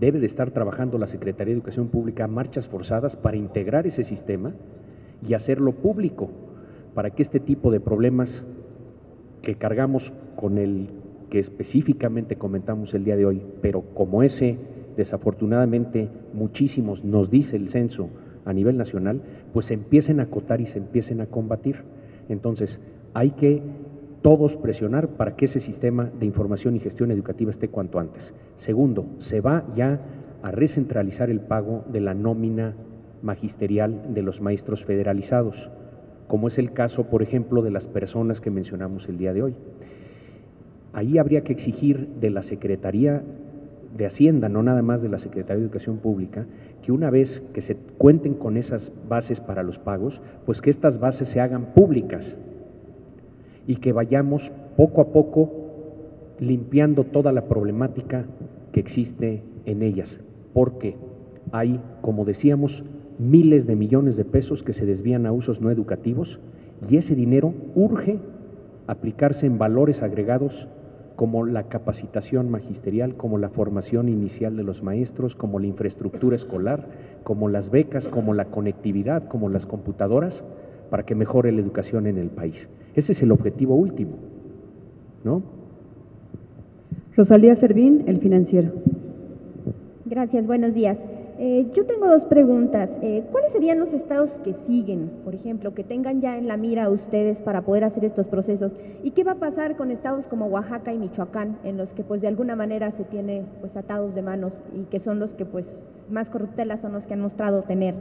Debe de estar trabajando la Secretaría de Educación Pública a marchas forzadas para integrar ese sistema y hacerlo público, para que este tipo de problemas que cargamos con el que específicamente comentamos el día de hoy, pero como ese, desafortunadamente, muchísimos nos dice el censo a nivel nacional, pues se empiecen a acotar y se empiecen a combatir. Entonces, hay que todos presionar para que ese sistema de información y gestión educativa esté cuanto antes. Segundo, se va ya a recentralizar el pago de la nómina magisterial de los maestros federalizados, como es el caso, por ejemplo, de las personas que mencionamos el día de hoy. Ahí habría que exigir de la Secretaría de Hacienda, no nada más de la Secretaría de Educación Pública, que una vez que se cuenten con esas bases para los pagos, pues que estas bases se hagan públicas y que vayamos poco a poco limpiando toda la problemática que existe en ellas, porque hay, como decíamos, miles de millones de pesos que se desvían a usos no educativos y ese dinero urge aplicarse en valores agregados como la capacitación magisterial, como la formación inicial de los maestros, como la infraestructura escolar, como las becas, como la conectividad, como las computadoras, para que mejore la educación en el país. Ese es el objetivo último, ¿no? Rosalía Servín, El Financiero. Gracias, buenos días. Yo tengo dos preguntas. ¿Cuáles serían los estados que siguen, por ejemplo, que tengan ya en la mira ustedes para poder hacer estos procesos? ¿Y qué va a pasar con estados como Oaxaca y Michoacán, en los que pues de alguna manera se tiene pues atados de manos y que son los que pues más corruptelas son los que han mostrado tener?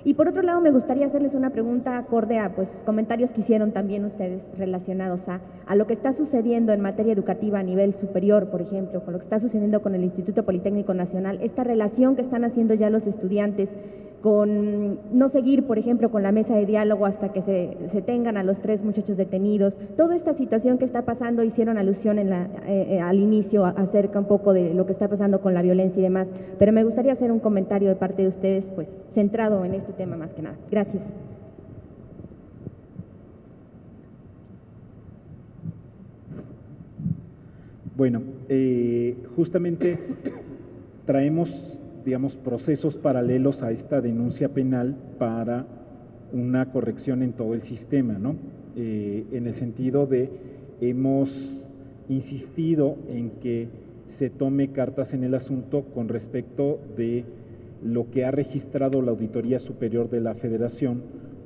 Y por otro lado, me gustaría hacerles una pregunta acorde a pues comentarios que hicieron también ustedes relacionados a lo que está sucediendo en materia educativa a nivel superior, por ejemplo, con lo que está sucediendo con el Instituto Politécnico Nacional, esta relación que están haciendo ya los estudiantes con no seguir, por ejemplo, con la mesa de diálogo hasta que se tengan a los 3 muchachos detenidos. Toda esta situación que está pasando, hicieron alusión al inicio acerca un poco de lo que está pasando con la violencia y demás, pero me gustaría hacer un comentario de parte de ustedes, pues, centrado en este tema más que nada. Gracias. Bueno, justamente traemos, digamos, procesos paralelos a esta denuncia penal para una corrección en todo el sistema, ¿no? En el sentido de, hemos insistido en que se tome cartas en el asunto con respecto de lo que ha registrado la Auditoría Superior de la Federación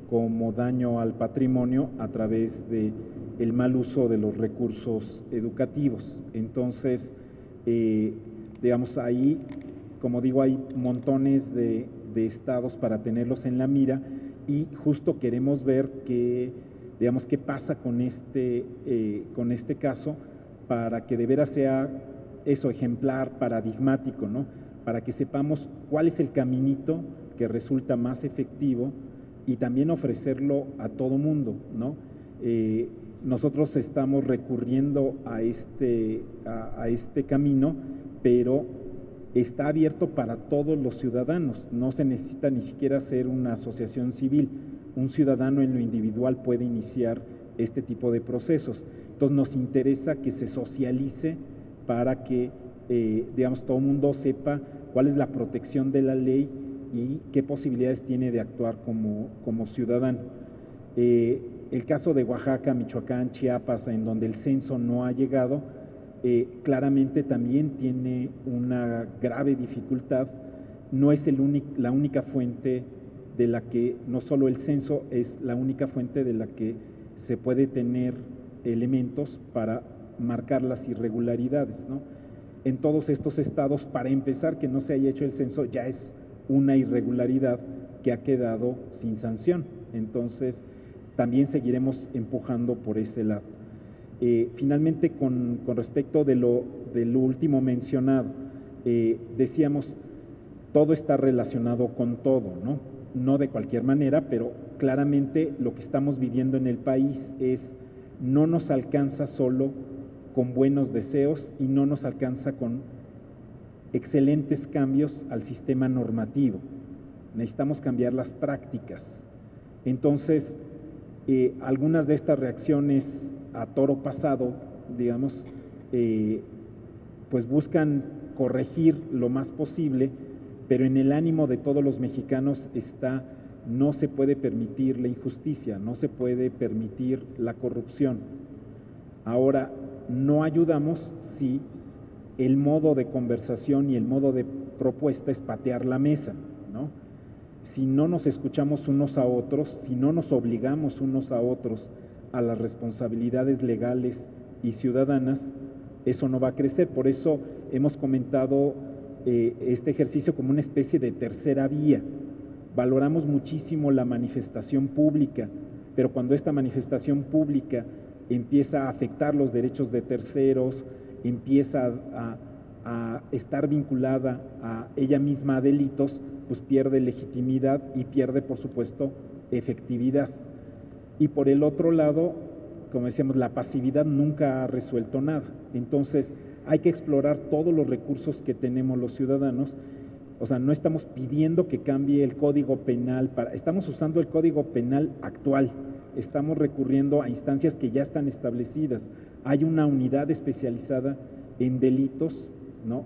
como daño al patrimonio a través de el mal uso de los recursos educativos. Entonces, digamos, ahí, como digo, hay montones de estados para tenerlos en la mira y justo queremos ver qué pasa con este caso para que de veras sea eso, ejemplar, paradigmático, ¿no? Para que sepamos cuál es el caminito que resulta más efectivo y también ofrecerlo a todo mundo, ¿no? Nosotros estamos recurriendo a este camino, pero está abierto para todos los ciudadanos, no se necesita ni siquiera ser una asociación civil, un ciudadano en lo individual puede iniciar este tipo de procesos. Entonces nos interesa que se socialice para que, todo el mundo sepa cuál es la protección de la ley y qué posibilidades tiene de actuar como ciudadano. El caso de Oaxaca, Michoacán, Chiapas, en donde el censo no ha llegado, claramente también tiene una grave dificultad. No es la única fuente de la que, no solo el censo es la única fuente de la que se puede tener elementos para marcar las irregularidades, ¿no? En todos estos estados, para empezar, que no se haya hecho el censo ya es una irregularidad que ha quedado sin sanción. Entonces, también seguiremos empujando por ese lado. Finalmente, con respecto de lo último mencionado, decíamos, todo está relacionado con todo, ¿no? No de cualquier manera, pero claramente lo que estamos viviendo en el país no nos alcanza solo con buenos deseos y no nos alcanza con excelentes cambios al sistema normativo. Necesitamos cambiar las prácticas. Entonces, algunas de estas reacciones a toro pasado, digamos, pues buscan corregir lo más posible, pero en el ánimo de todos los mexicanos no se puede permitir la injusticia, no se puede permitir la corrupción. Ahora, no ayudamos si el modo de conversación y el modo de propuesta es patear la mesa, ¿no? Si no nos escuchamos unos a otros, si no nos obligamos unos a otros a las responsabilidades legales y ciudadanas, eso no va a crecer. Por eso hemos comentado este ejercicio como una especie de tercera vía. Valoramos muchísimo la manifestación pública, pero cuando esta manifestación pública empieza a afectar los derechos de terceros, empieza a estar vinculada a ella misma a delitos, pues pierde legitimidad y pierde, por supuesto, efectividad. Y por el otro lado, como decíamos, la pasividad nunca ha resuelto nada. Entonces, hay que explorar todos los recursos que tenemos los ciudadanos. O sea, no estamos pidiendo que cambie el Código Penal, estamos usando el Código Penal actual, estamos recurriendo a instancias que ya están establecidas. Hay una unidad especializada en delitos, ¿no?,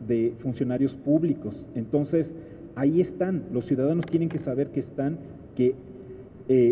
de funcionarios públicos. Entonces, ahí están, los ciudadanos tienen que saber que están, que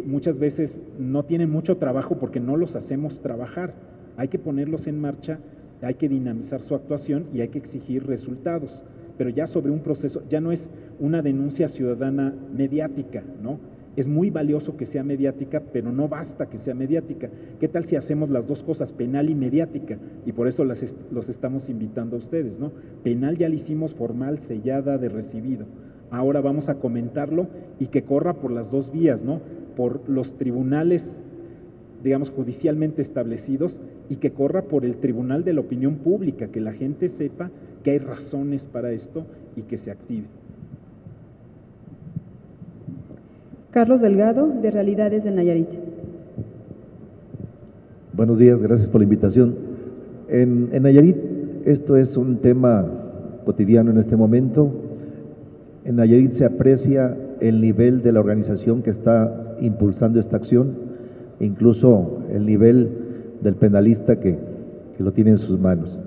muchas veces no tienen mucho trabajo porque no los hacemos trabajar. Hay que ponerlos en marcha, hay que dinamizar su actuación y hay que exigir resultados. pero ya sobre un proceso, ya no es una denuncia ciudadana mediática, ¿no? Es muy valioso que sea mediática, pero no basta que sea mediática. ¿Qué tal si hacemos las dos cosas, penal y mediática? Y por eso los estamos invitando a ustedes, ¿no? Penal ya la hicimos formal, sellada, de recibido. Ahora vamos a comentarlo y que corra por las dos vías, ¿no? Por los tribunales, digamos, judicialmente establecidos, y que corra por el tribunal de la opinión pública, que la gente sepa que hay razones para esto y que se active. Carlos Delgado, de Realidades de Nayarit. Buenos días, gracias por la invitación. En Nayarit, esto es un tema cotidiano en este momento. En Nayarit se aprecia el nivel de la organización que está impulsando esta acción, incluso el nivel del penalista que lo tiene en sus manos.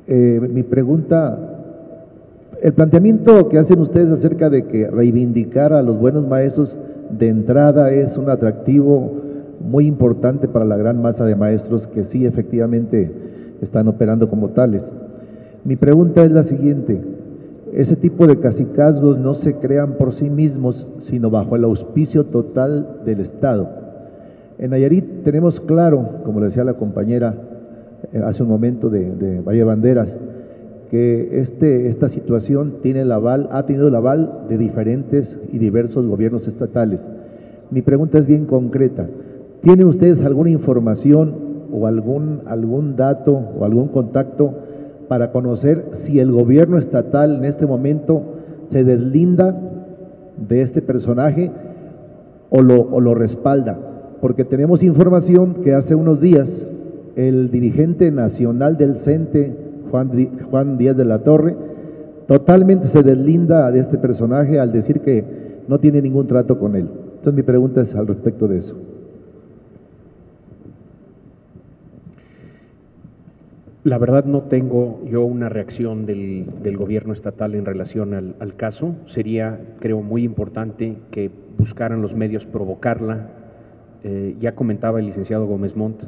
Mi pregunta, el planteamiento que hacen ustedes acerca de que reivindicar a los buenos maestros de entrada es un atractivo muy importante para la gran masa de maestros que sí efectivamente están operando como tales. Mi pregunta es la siguiente: ese tipo de cacicazgos no se crean por sí mismos, sino bajo el auspicio total del Estado. En Nayarit tenemos claro, como le decía la compañera hace un momento de Valle Banderas, que esta situación ha tenido el aval de diferentes y diversos gobiernos estatales. Mi pregunta es bien concreta: ¿tienen ustedes alguna información o algún dato o algún contacto para conocer si el gobierno estatal en este momento se deslinda de este personaje o lo respalda? Porque tenemos información que hace unos días el dirigente nacional del CENTE, Juan Díaz de la Torre, totalmente se deslinda de este personaje al decir que no tiene ningún trato con él. Entonces mi pregunta es al respecto de eso. La verdad no tengo yo una reacción del gobierno estatal en relación al caso. Sería, creo, muy importante que buscaran los medios provocarla. Ya comentaba el licenciado Gómez Montt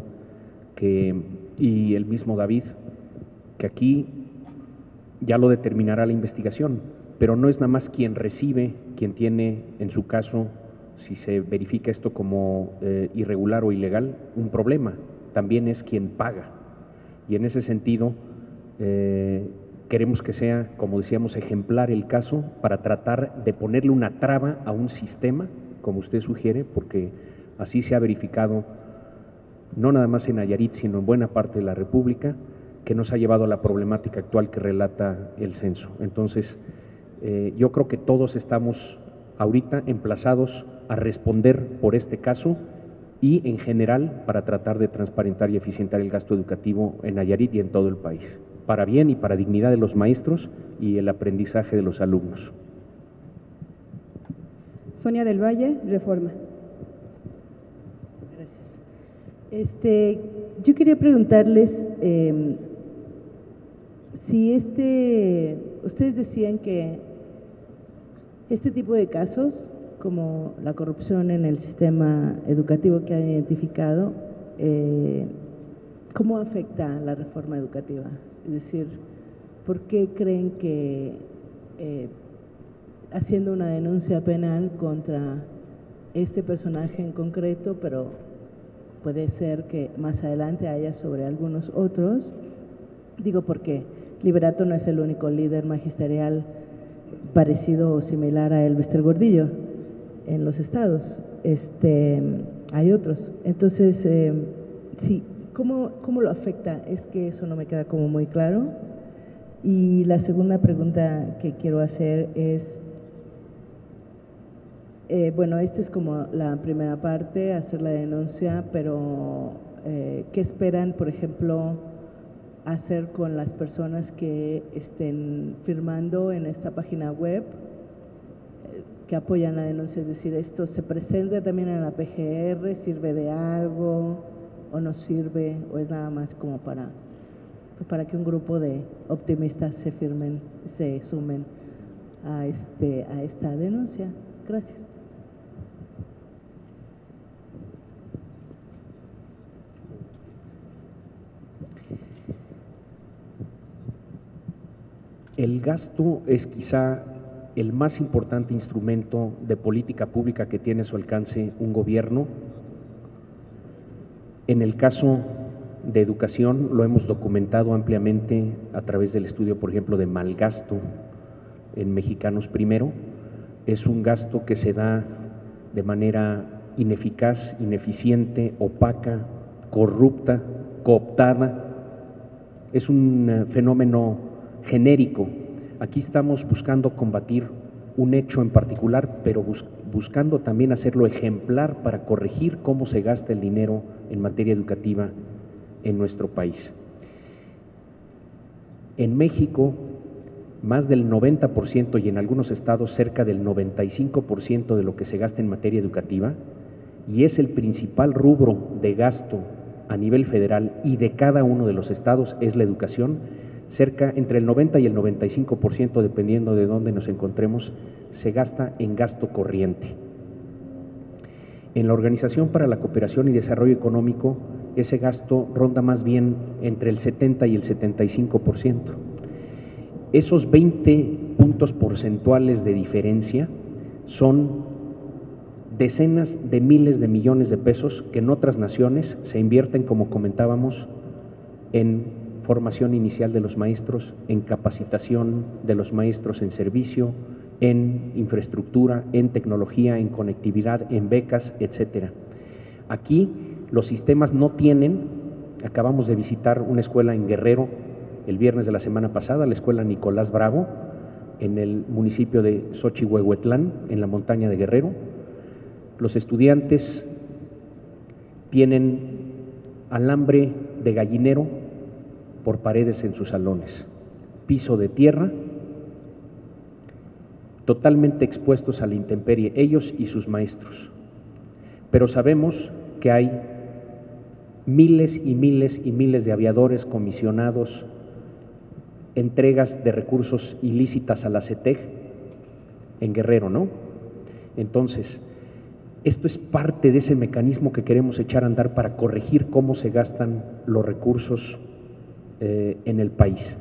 y el mismo David, que aquí ya lo determinará la investigación, pero no es nada más quien recibe, quien tiene en su caso, si se verifica esto como irregular o ilegal, un problema, también es quien paga. Y en ese sentido, queremos que sea, como decíamos, ejemplar el caso para tratar de ponerle una traba a un sistema, como usted sugiere, porque así se ha verificado, no nada más en Nayarit, sino en buena parte de la República, que nos ha llevado a la problemática actual que relata el censo. Entonces, yo creo que todos estamos ahorita emplazados a responder por este caso y en general para tratar de transparentar y eficientar el gasto educativo en Nayarit y en todo el país, para bien y para dignidad de los maestros y el aprendizaje de los alumnos. Sonia del Valle, Reforma. Gracias. Yo quería preguntarles si ustedes decían que este tipo de casos, como la corrupción en el sistema educativo que han identificado, ¿cómo afecta la reforma educativa? Es decir, ¿por qué creen que haciendo una denuncia penal contra este personaje en concreto, pero puede ser que más adelante haya sobre algunos otros? Digo porque Liberato no es el único líder magisterial parecido o similar a Elbester Gordillo en los estados, hay otros. Entonces, sí, ¿cómo lo afecta? Es que eso no me queda como muy claro. Y la segunda pregunta que quiero hacer es, bueno, esta es como la primera parte, hacer la denuncia, pero ¿qué esperan, por ejemplo, hacer con las personas que estén firmando en esta página web que apoyan la denuncia? Es decir, ¿esto se presenta también en la PGR? ¿Sirve de algo o no sirve? ¿O es nada más como para que un grupo de optimistas se sumen a esta denuncia? Gracias. El gasto es quizá el más importante instrumento de política pública que tiene a su alcance un gobierno. En el caso de educación lo hemos documentado ampliamente a través del estudio, por ejemplo, de Malgasto en Mexicanos Primero. Es un gasto que se da de manera ineficaz, ineficiente, opaca, corrupta, cooptada. Es un fenómeno genérico. Aquí estamos buscando combatir un hecho en particular, pero buscando también hacerlo ejemplar para corregir cómo se gasta el dinero en materia educativa en nuestro país. En México, más del 90% y en algunos estados cerca del 95% de lo que se gasta en materia educativa, y es el principal rubro de gasto a nivel federal y de cada uno de los estados, es la educación. Cerca entre el 90 y el 95%, dependiendo de dónde nos encontremos, se gasta en gasto corriente. En la Organización para la Cooperación y Desarrollo Económico, ese gasto ronda más bien entre el 70 y el 75%. Esos 20 puntos porcentuales de diferencia son decenas de miles de millones de pesos que en otras naciones se invierten, como comentábamos, en formación inicial de los maestros, en capacitación de los maestros en servicio, en infraestructura, en tecnología, en conectividad, en becas, etcétera. Aquí los sistemas no tienen. Acabamos de visitar una escuela en Guerrero el viernes de la semana pasada, la escuela Nicolás Bravo, en el municipio de Xochihuehuetlán, en la montaña de Guerrero. Los estudiantes tienen alambre de gallinero por paredes en sus salones, piso de tierra, totalmente expuestos a la intemperie, ellos y sus maestros. Pero sabemos que hay miles y miles y miles de aviadores comisionados, entregas de recursos ilícitas a la CETEG en Guerrero, ¿no? Entonces, esto es parte de ese mecanismo que queremos echar a andar para corregir cómo se gastan los recursos en el país.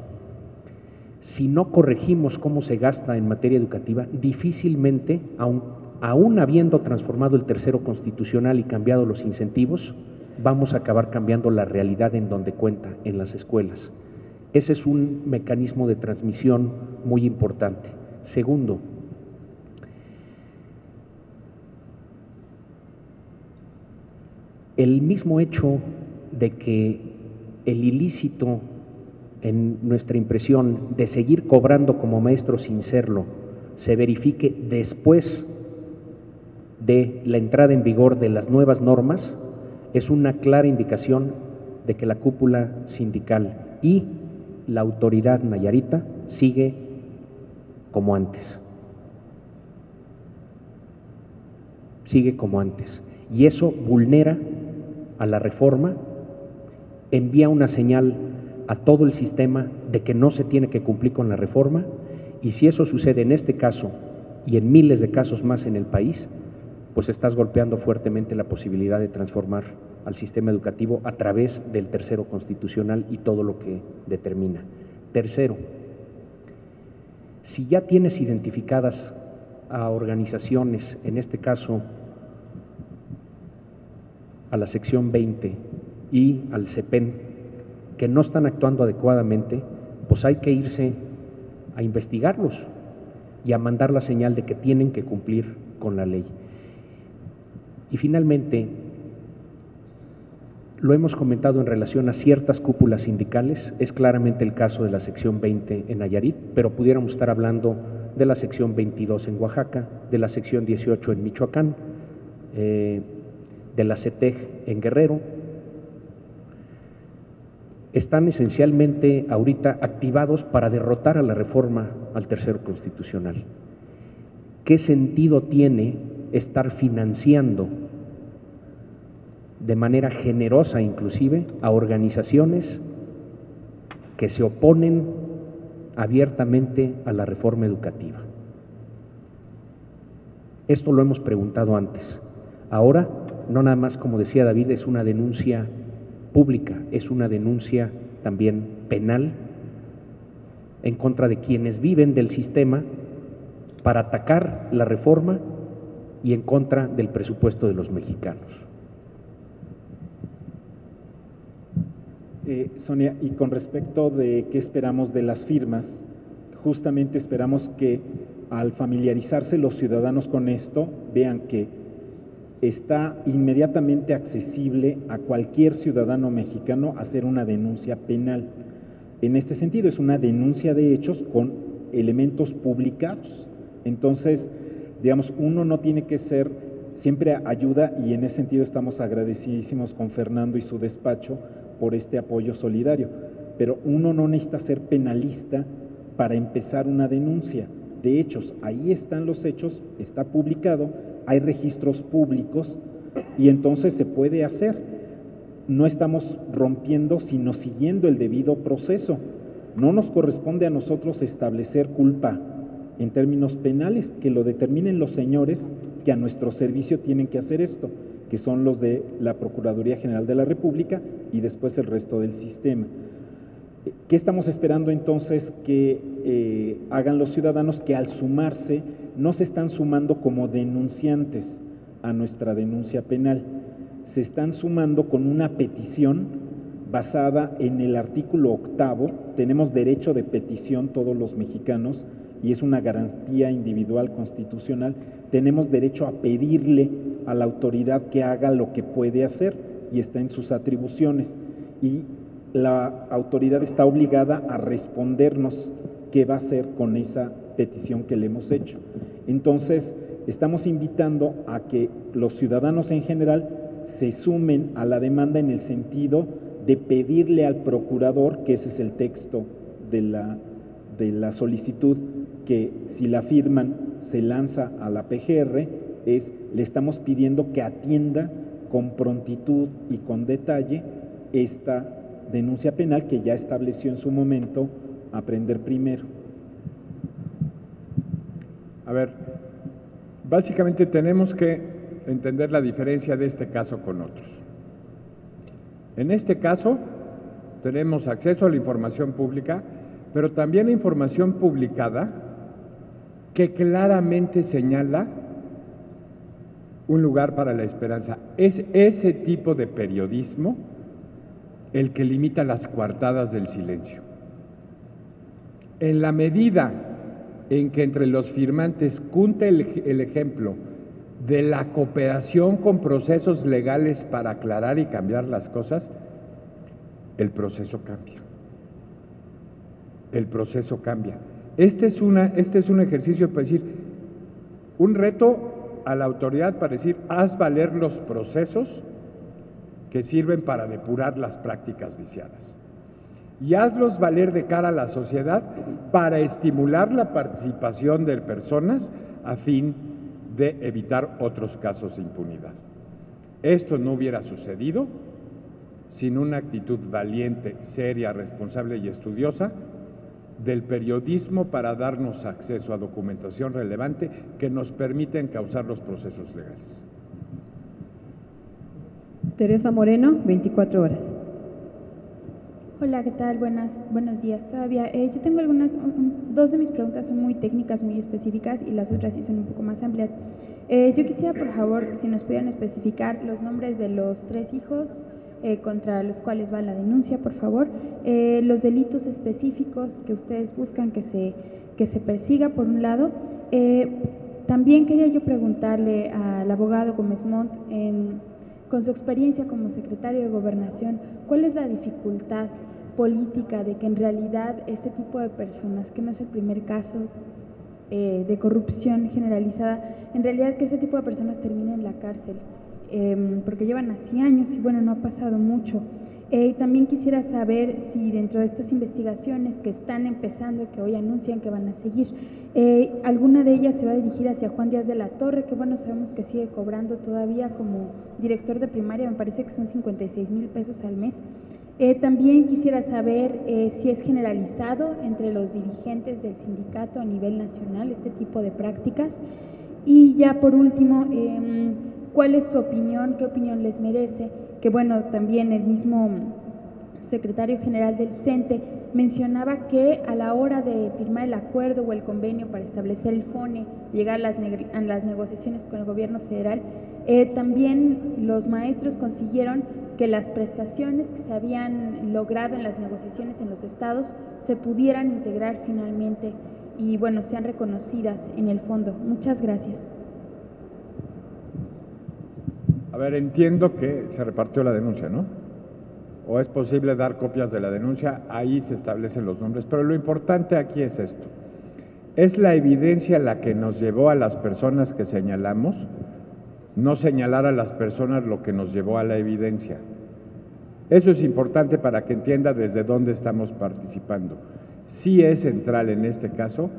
Si no corregimos cómo se gasta en materia educativa, difícilmente, aún habiendo transformado el tercero constitucional y cambiado los incentivos, vamos a acabar cambiando la realidad en donde cuenta, en las escuelas. Ese es un mecanismo de transmisión muy importante. Segundo, el mismo hecho de que el ilícito, en nuestra impresión, de seguir cobrando como maestro sin serlo, se verifique después de la entrada en vigor de las nuevas normas, es una clara indicación de que la cúpula sindical y la autoridad nayarita sigue como antes. Sigue como antes. Y eso vulnera a la reforma, envía una señal a todo el sistema de que no se tiene que cumplir con la reforma, y si eso sucede en este caso y en miles de casos más en el país, pues estás golpeando fuertemente la posibilidad de transformar al sistema educativo a través del tercero constitucional y todo lo que determina. Tercero, si ya tienes identificadas a organizaciones, en este caso a la sección 20 y al CEPEN, que no están actuando adecuadamente, pues hay que irse a investigarlos y a mandar la señal de que tienen que cumplir con la ley. Y finalmente, lo hemos comentado en relación a ciertas cúpulas sindicales, es claramente el caso de la sección 20 en Nayarit, pero pudiéramos estar hablando de la sección 22 en Oaxaca, de la sección 18 en Michoacán, de la CETEG en Guerrero. Están esencialmente ahorita activados para derrotar a la reforma al tercero constitucional. ¿Qué sentido tiene estar financiando de manera generosa inclusive a organizaciones que se oponen abiertamente a la reforma educativa? Esto lo hemos preguntado antes. Ahora, no nada más, como decía David, es una denuncia pública, es una denuncia también penal en contra de quienes viven del sistema para atacar la reforma y en contra del presupuesto de los mexicanos. Sonia, y con respecto de qué esperamos de las firmas, justamente esperamos que al familiarizarse los ciudadanos con esto, vean que está inmediatamente accesible a cualquier ciudadano mexicano hacer una denuncia penal. En este sentido, es una denuncia de hechos con elementos publicados. Entonces, digamos, uno no tiene que ser, siempre ayuda, y en ese sentido estamos agradecidísimos con Fernando y su despacho por este apoyo solidario, pero uno no necesita ser penalista para empezar una denuncia de hechos. Ahí están los hechos, está publicado, hay registros públicos y entonces se puede hacer. No estamos rompiendo, sino siguiendo el debido proceso. No nos corresponde a nosotros establecer culpa en términos penales, que lo determinen los señores que a nuestro servicio tienen que hacer esto, que son los de la Procuraduría General de la República y después el resto del sistema. ¿Qué estamos esperando entonces que hagan los ciudadanos? Que al sumarse no se están sumando como denunciantes a nuestra denuncia penal, se están sumando con una petición basada en el artículo 8º. Tenemos derecho de petición todos los mexicanos y es una garantía individual constitucional. Tenemos derecho a pedirle a la autoridad que haga lo que puede hacer y está en sus atribuciones, y la autoridad está obligada a respondernos qué va a hacer con esa petición que le hemos hecho. Entonces, estamos invitando a que los ciudadanos en general se sumen a la demanda en el sentido de pedirle al procurador, que ese es el texto de la solicitud, que si la firman se lanza a la PGR, le estamos pidiendo que atienda con prontitud y con detalle esta denuncia penal que ya estableció en su momento Aprender Primero. A ver, básicamente tenemos que entender la diferencia de este caso con otros. En este caso, tenemos acceso a la información pública, pero también la información publicada que claramente señala un lugar para la esperanza. Es ese tipo de periodismo el que limita las coartadas del silencio. En la medida en que entre los firmantes cunte el ejemplo de la cooperación con procesos legales para aclarar y cambiar las cosas, el proceso cambia. El proceso cambia. Este es un ejercicio para decir, un reto a la autoridad para decir, haz valer los procesos que sirven para depurar las prácticas viciadas. Y hazlos valer de cara a la sociedad para estimular la participación de personas a fin de evitar otros casos de impunidad. Esto no hubiera sucedido sin una actitud valiente, seria, responsable y estudiosa del periodismo para darnos acceso a documentación relevante que nos permita encauzar los procesos legales. Teresa Moreno, 24 horas. Hola, ¿qué tal? Buenos días todavía. Yo tengo dos de mis preguntas son muy técnicas, muy específicas, y las otras sí son un poco más amplias. Yo quisiera, por favor, si nos pudieran especificar los nombres de los 3 hijos contra los cuales va la denuncia, por favor, los delitos específicos que ustedes buscan que se persiga, por un lado. También quería yo preguntarle al abogado Gómez Montt, con su experiencia como secretario de Gobernación, ¿cuál es la dificultad política de que en realidad este tipo de personas, que no es el primer caso de corrupción generalizada, en realidad que ese tipo de personas terminen en la cárcel? Porque llevan así años y bueno, no ha pasado mucho. También quisiera saber si dentro de estas investigaciones que están empezando, que hoy anuncian que van a seguir, alguna de ellas se va a dirigir hacia Juan Díaz de la Torre, que bueno, sabemos que sigue cobrando todavía como director de primaria, me parece que son 56,000 pesos al mes. También quisiera saber si es generalizado entre los dirigentes del sindicato a nivel nacional este tipo de prácticas. Y ya por último, ¿cuál es su opinión? ¿Qué opinión les merece? Que bueno, también el mismo secretario general del CENTE, mencionaba que a la hora de firmar el acuerdo o el convenio para establecer el FONE, llegar a las negociaciones con el gobierno federal, también los maestros consiguieron que las prestaciones que se habían logrado en las negociaciones en los estados se pudieran integrar finalmente y, bueno, sean reconocidas en el fondo. Muchas gracias. A ver, entiendo que se repartió la denuncia, ¿no? O es posible dar copias de la denuncia, ahí se establecen los nombres, pero lo importante aquí es esto. Es la evidencia la que nos llevó a las personas que señalamos, no señalar a las personas lo que nos llevó a la evidencia. Eso es importante para que entienda desde dónde estamos participando. Sí es central en este caso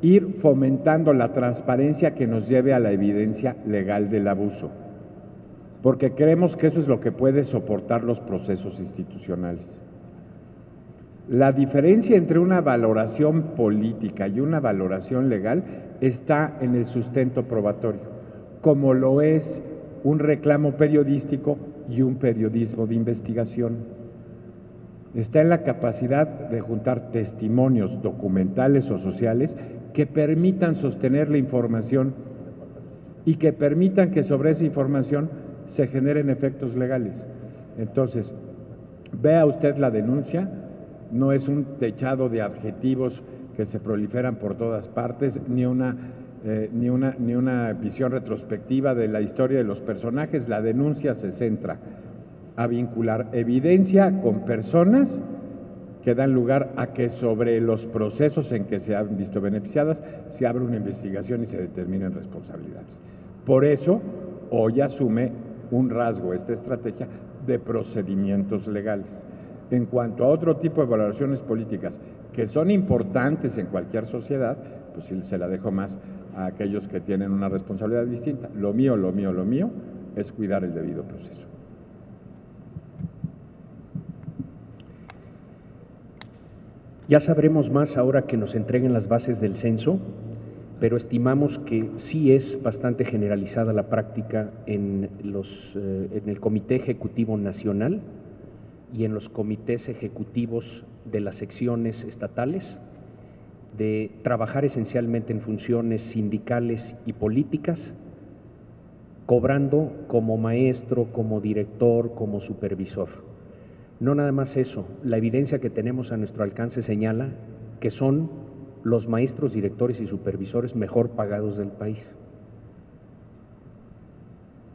ir fomentando la transparencia que nos lleve a la evidencia legal del abuso, porque creemos que eso es lo que puede soportar los procesos institucionales. La diferencia entre una valoración política y una valoración legal está en el sustento probatorio, como lo es un reclamo periodístico y un periodismo de investigación. Está en la capacidad de juntar testimonios documentales o sociales que permitan sostener la información y que permitan que sobre esa información se generen efectos legales. Entonces, vea usted la denuncia, no es un techado de adjetivos que se proliferan por todas partes, ni una visión retrospectiva de la historia de los personajes. La denuncia se centra a vincular evidencia con personas que dan lugar a que sobre los procesos en que se han visto beneficiadas se abra una investigación y se determinen responsabilidades. Por eso, hoy asume un rasgo esta estrategia de procedimientos legales. En cuanto a otro tipo de valoraciones políticas que son importantes en cualquier sociedad, pues sí, se la dejo más a aquellos que tienen una responsabilidad distinta. Lo mío es cuidar el debido proceso. Ya sabremos más ahora que nos entreguen las bases del censo, pero estimamos que sí es bastante generalizada la práctica en el Comité Ejecutivo Nacional y en los comités ejecutivos de las secciones estatales, de trabajar esencialmente en funciones sindicales y políticas, cobrando como maestro, como director, como supervisor. No nada más eso, la evidencia que tenemos a nuestro alcance señala que son los maestros, directores y supervisores mejor pagados del país,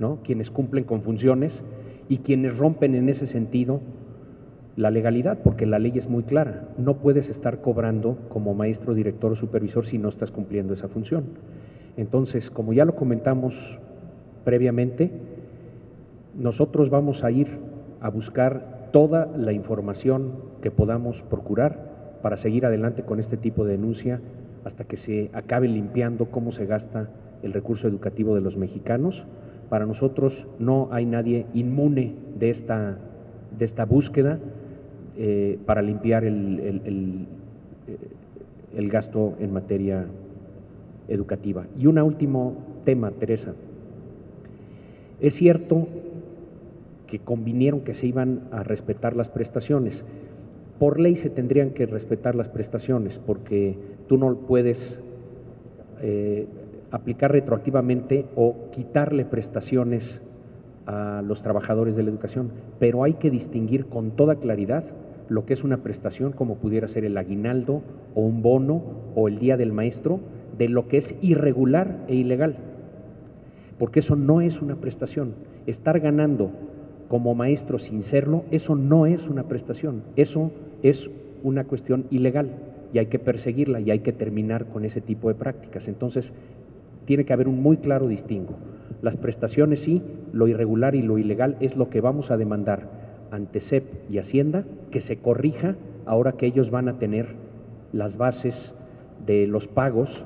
¿no? Quienes cumplen con funciones y quienes rompen en ese sentido la legalidad, porque la ley es muy clara, no puedes estar cobrando como maestro, director o supervisor si no estás cumpliendo esa función. Entonces, como ya lo comentamos previamente, nosotros vamos a ir a buscar toda la información que podamos procurar para seguir adelante con este tipo de denuncia hasta que se acabe limpiando cómo se gasta el recurso educativo de los mexicanos. Para nosotros no hay nadie inmune de esta búsqueda para limpiar el gasto en materia educativa. Y un último tema, Teresa. Es cierto que convinieron que se iban a respetar las prestaciones. Por ley se tendrían que respetar las prestaciones porque tú no puedes aplicar retroactivamente o quitarle prestaciones a los trabajadores de la educación, pero hay que distinguir con toda claridad lo que es una prestación, como pudiera ser el aguinaldo o un bono o el día del maestro, de lo que es irregular e ilegal, porque eso no es una prestación. Estar ganando como maestro sin serlo, eso no es una prestación, eso es una cuestión ilegal y hay que perseguirla y hay que terminar con ese tipo de prácticas. Entonces, tiene que haber un muy claro distingo. Las prestaciones sí, lo irregular y lo ilegal es lo que vamos a demandar ante SEP y Hacienda, que se corrija ahora que ellos van a tener las bases de los pagos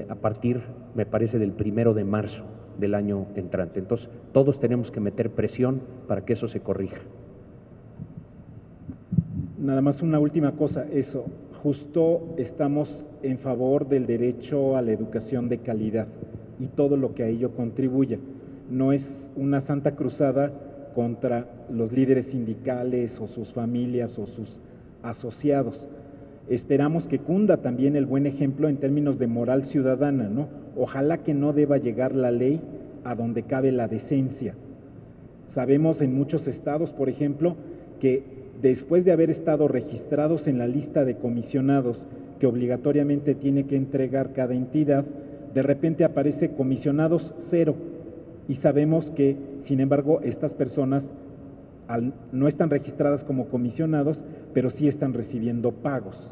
a partir, me parece, del 1 de marzo del año entrante. Entonces, todos tenemos que meter presión para que eso se corrija. Nada más una última cosa, eso, justo estamos en favor del derecho a la educación de calidad y todo lo que a ello contribuya. No es una santa cruzada contra los líderes sindicales o sus familias o sus asociados. Esperamos que cunda también el buen ejemplo en términos de moral ciudadana, ¿no? Ojalá que no deba llegar la ley a donde cabe la decencia. Sabemos en muchos estados, por ejemplo, que después de haber estado registrados en la lista de comisionados que obligatoriamente tiene que entregar cada entidad, de repente aparece comisionados 0 y sabemos que, sin embargo, estas personas no están registradas como comisionados, pero sí están recibiendo pagos.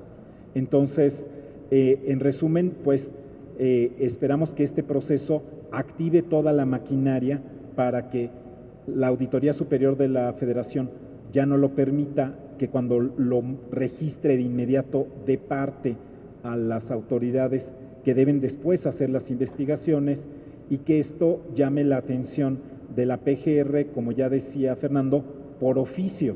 Entonces, en resumen, pues esperamos que este proceso active toda la maquinaria para que la Auditoría Superior de la Federación ya no lo permita, que cuando lo registre de inmediato dé parte a las autoridades que deben después hacer las investigaciones, y que esto llame la atención de la PGR, como ya decía Fernando, por oficio,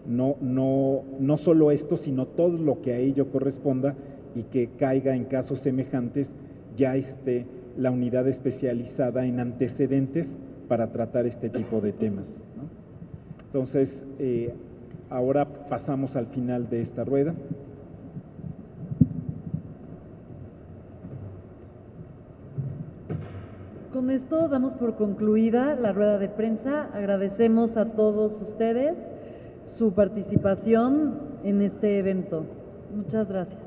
no solo esto, sino todo lo que a ello corresponda, y que caiga en casos semejantes ya esté la unidad especializada en antecedentes para tratar este tipo de temas, ¿no? Entonces, ahora pasamos al final de esta rueda. Con esto damos por concluida la rueda de prensa. Agradecemos a todos ustedes su participación en este evento. Muchas gracias.